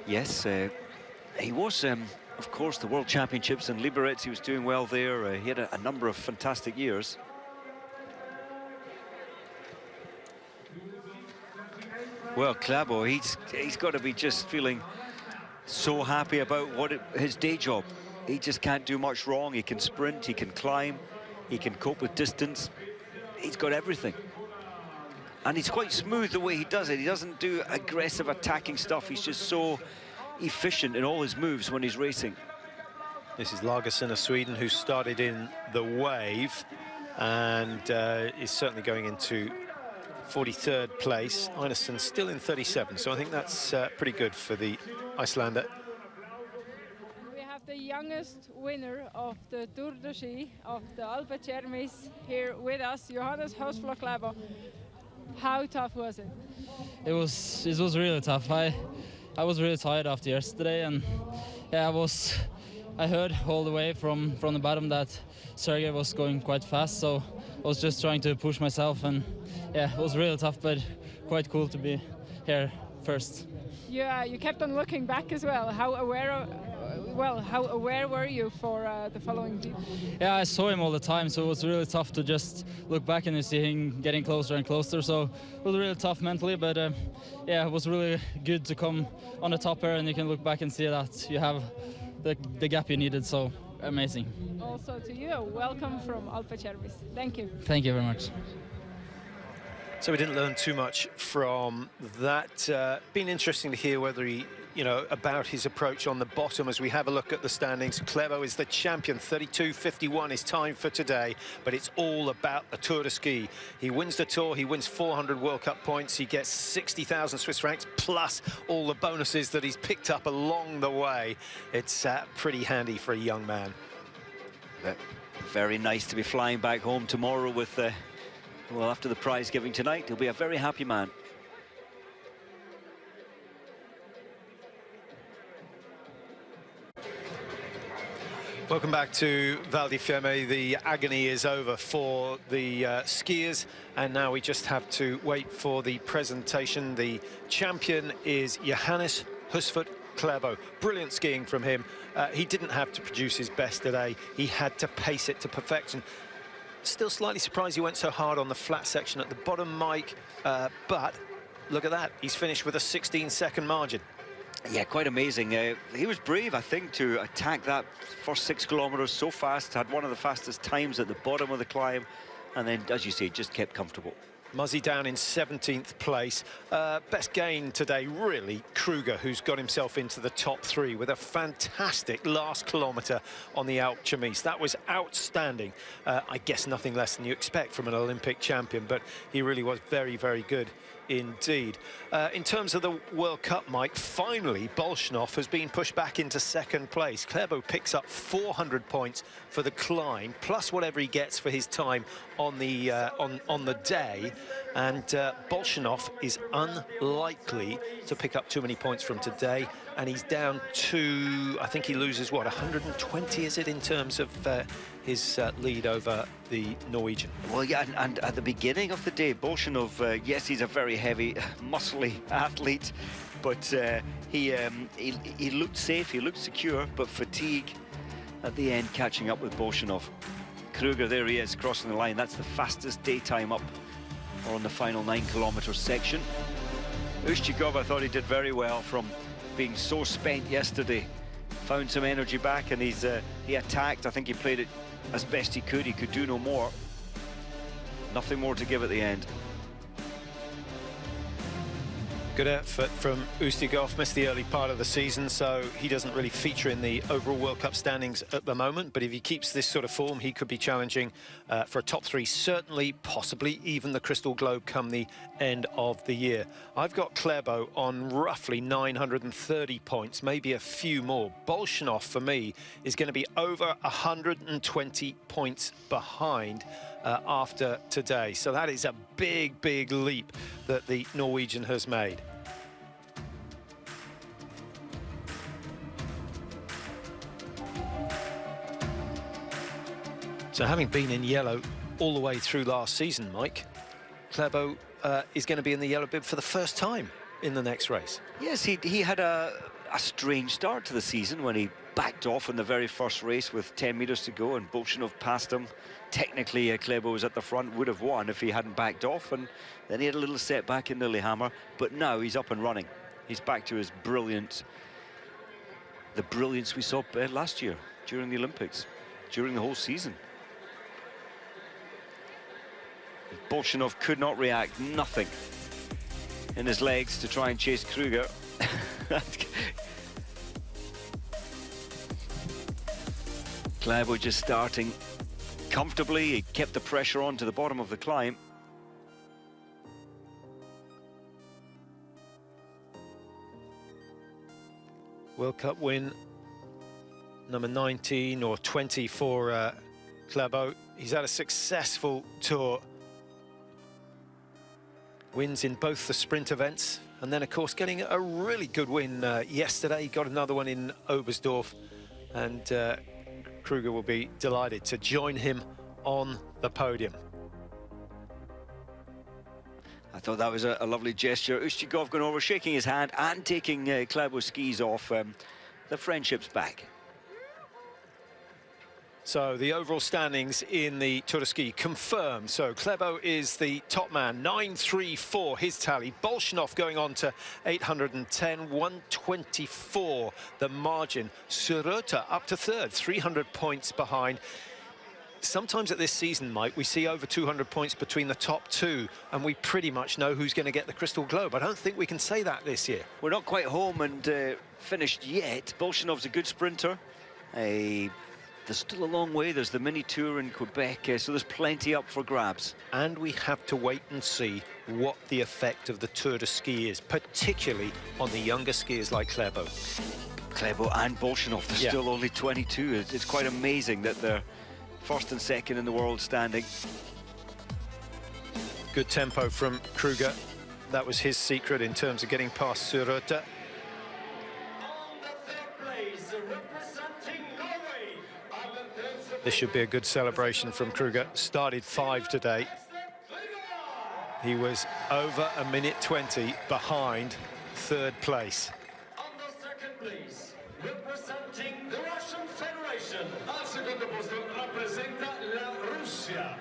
S2: Yes, he was, of course, the World Championships in Liberec. He was doing well there. He had a number of fantastic years. Well, Klæbo, he's got to be just feeling so happy about his day job. He just can't do much wrong. He can sprint, he can climb, he can cope with distance. He's got everything. And he's quite smooth the way he does it. He doesn't do aggressive attacking stuff. He's just so efficient in all his moves when he's racing.
S1: This is Lagerson of Sweden, who started in the wave and is certainly going into 43rd place. Einarsson still in 37, so I think that's pretty good for the Icelander.
S3: We have the youngest winner of the Tour de Ski of the Alpe Cermis here with us, Johannes Høsflot Klæbo. How tough was it?
S4: It was really tough. I was really tired after yesterday, and yeah, I heard all the way from the bottom that Sergey was going quite fast, so I was just trying to push myself, and yeah, it was really tough, but quite cool to be here first.
S3: Yeah, you kept on looking back as well. How aware were you for the following people?
S4: Yeah, I saw him all the time, so it was really tough to just look back and see him getting closer and closer. So it was really tough mentally, but yeah, it was really good to come on the top here, and you can look back and see that you have the gap you needed. So amazing.
S3: Also to you, welcome from Alpe Cermis. Thank you.
S4: Thank you very much.
S1: So we didn't learn too much from that. Been interesting to hear whether he, you know, about his approach on the bottom as we have a look at the standings. Klæbo is the champion, 32.51 is time for today, but it's all about the Tour de Ski. He wins the Tour, he wins 400 World Cup points, he gets 60,000 Swiss francs, plus all the bonuses that he's picked up along the way. It's pretty handy for a young man.
S2: Very nice to be flying back home tomorrow with well, after the prize giving tonight, he'll be a very happy man.
S1: Welcome back to Val di Fiemme. The agony is over for the skiers, and now we just have to wait for the presentation. The champion is Johannes Høsflot Klæbo. Brilliant skiing from him. He didn't have to produce his best today. He had to pace it to perfection. Still slightly surprised he went so hard on the flat section at the bottom, Mike, but look at that. He's finished with a 16-second margin.
S2: Yeah, quite amazing. He was brave, I think, to attack that first 6 kilometers so fast, had one of the fastest times at the bottom of the climb, and then, as you say, just kept comfortable.
S1: Muzzy down in 17th place. Best gain today, really, Kruger, who's got himself into the top 3 with a fantastic last kilometre on the Alpe Cermis. That was outstanding. I guess nothing less than you expect from an Olympic champion, but he really was very, very good indeed. In terms of the World Cup, Mike, finally Bolsjunov has been pushed back into 2nd place. Klæbo picks up 400 points for the climb, plus whatever he gets for his time on the day, and Bolsjunov is unlikely to pick up too many points from today, and he's down to, I think he loses what, 120 is it, in terms of his lead over the Norwegian.
S2: Well, yeah, and at the beginning of the day, Bolsjunov, yes, he's a very heavy, muscly athlete, but he looked safe, he looked secure, but fatigue at the end catching up with Bolsjunov. Kruger, there he is, crossing the line. That's the fastest daytime up on the final 9-kilometer section. Ushchikov, I thought he did very well from being so spent yesterday. Found some energy back, and he attacked. I think he played it as best he could. He could do no more. Nothing more to give at the end.
S1: Good effort from Ustigoff. Missed the early part of the season, so he doesn't really feature in the overall World Cup standings at the moment. But if he keeps this sort of form, he could be challenging for a top 3, certainly, possibly even the Crystal Globe come the end of the year. I've got Klæbo on roughly 930 points, maybe a few more. Bolsjunov, for me, is going to be over 120 points behind after today. So that is a big, big leap that the Norwegian has made. So having been in yellow all the way through last season, Mike, Klæbo is going to be in the yellow bib for the first time in the next race.
S2: Yes, he had a strange start to the season when he backed off in the very first race with 10 meters to go and Bolsjunov passed him. Technically, Klæbo was at the front, would have won if he hadn't backed off, and then he had a little setback in Lillehammer, but now he's up and running. He's back to his brilliance we saw last year during the Olympics, during the whole season. Bolsjunov could not react, nothing in his legs to try and chase Kruger. Klæbo just starting comfortably. He kept the pressure on to the bottom of the climb.
S1: World Cup win number 19 or 20 for Klæbo. He's had a successful tour. Wins in both the sprint events, and then of course getting a really good win yesterday. Got another one in Oberstdorf, and Kruger will be delighted to join him on the podium.
S2: I thought that was a lovely gesture. Ustigoff going over, shaking his hand and taking Klæbo's skis off. The friendship's back.
S1: So the overall standings in the Tour de Ski confirmed. So Klæbo is the top man, 934 his tally. Bolsjunov going on to 810, 124 the margin. Sørøtta up to third, 300 points behind. Sometimes at this season, Mike, we see over 200 points between the top 2, and we pretty much know who's going to get the Crystal Globe. I don't think we can say that this year.
S2: We're not quite home and finished yet. Bolsjunov's a good sprinter. There's still a long way. There's the mini tour in Quebec, so there's plenty up for grabs.
S1: And we have to wait and see what the effect of the Tour de Ski is, particularly on the younger skiers like Klæbo.
S2: Klæbo and Bolsjunov, they're still only 22. It's quite amazing that they're first and second in the world standing.
S1: Good tempo from Kruger. That was his secret in terms of getting past Sørøtta. This should be a good celebration from Kruger. Started 5 today. He was over a minute 20 behind third place.
S5: On the second place, representing the Russian Federation, al secondo posto rappresenta la Russia,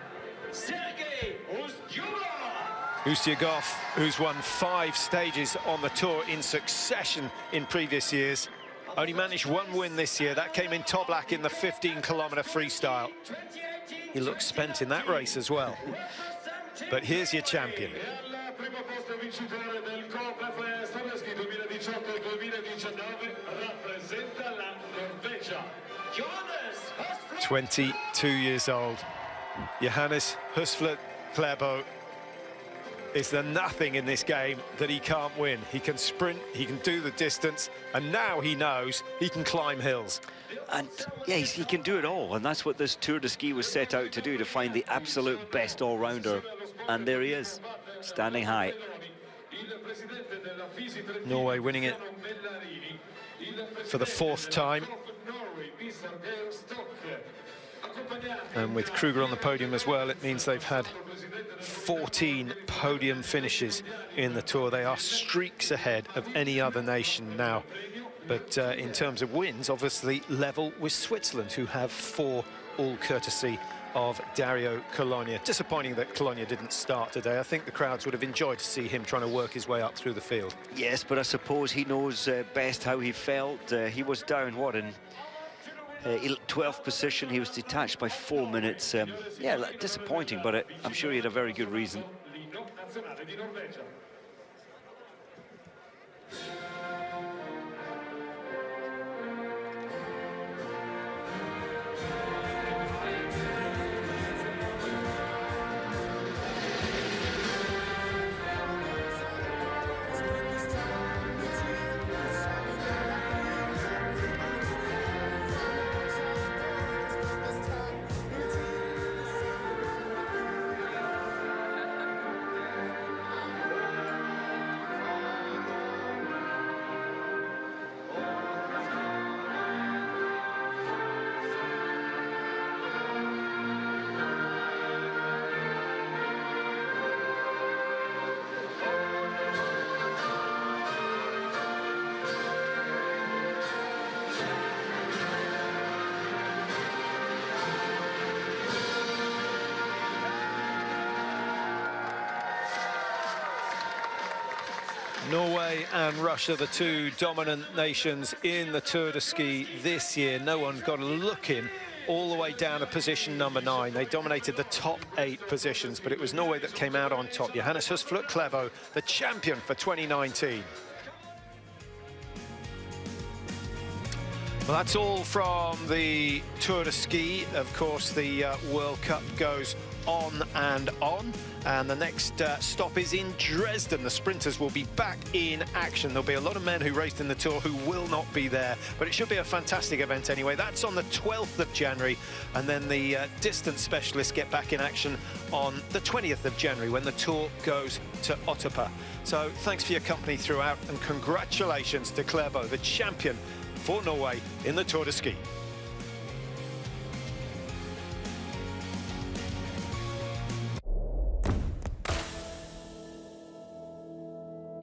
S5: Sergei Ustigoff.
S1: Ustigoff, who's won 5 stages on the tour in succession in previous years. Only managed 1 win this year. That came in Toblach in the 15-kilometer freestyle. He looks spent in that race as well. But here's your champion. 22 years old. Johannes Husflot Klæbo is there nothing in this game that he can't win. He can sprint, he can do the distance, and now he knows he can climb hills.
S2: And yeah, he can do it all, and that's what this Tour de Ski was set out to do, to find the absolute best all-rounder. And there he is, standing high.
S1: Norway winning it for the 4th time. And with Kruger on the podium as well, it means they've had 14 podium finishes in the Tour. They are streaks ahead of any other nation now. But in terms of wins, obviously level with Switzerland, who have 4, all courtesy of Dario Colonia. Disappointing that Colonia didn't start today. I think the crowds would have enjoyed to see him trying to work his way up through the field.
S2: Yes, but I suppose he knows best how he felt. He was down, what, in 12th position. He was detached by 4 minutes. Yeah, disappointing, but I'm sure he had a very good reason.
S1: Norway and Russia, the two dominant nations in the Tour de Ski this year. No one got a look in all the way down to position number 9. They dominated the top 8 positions, but it was Norway that came out on top. Johannes Husflot Klæbo, the champion for 2019. Well, that's all from the Tour de Ski. Of course, the World Cup goes on and on. And the next stop is in Dresden. The sprinters will be back in action. There'll be a lot of men who raced in the Tour who will not be there, but it should be a fantastic event anyway. That's on the 12th of January, and then the distance specialists get back in action on the 20th of January when the Tour goes to Otterpa. So thanks for your company throughout, and congratulations to Klæbo, the champion for Norway in the Tour de Ski.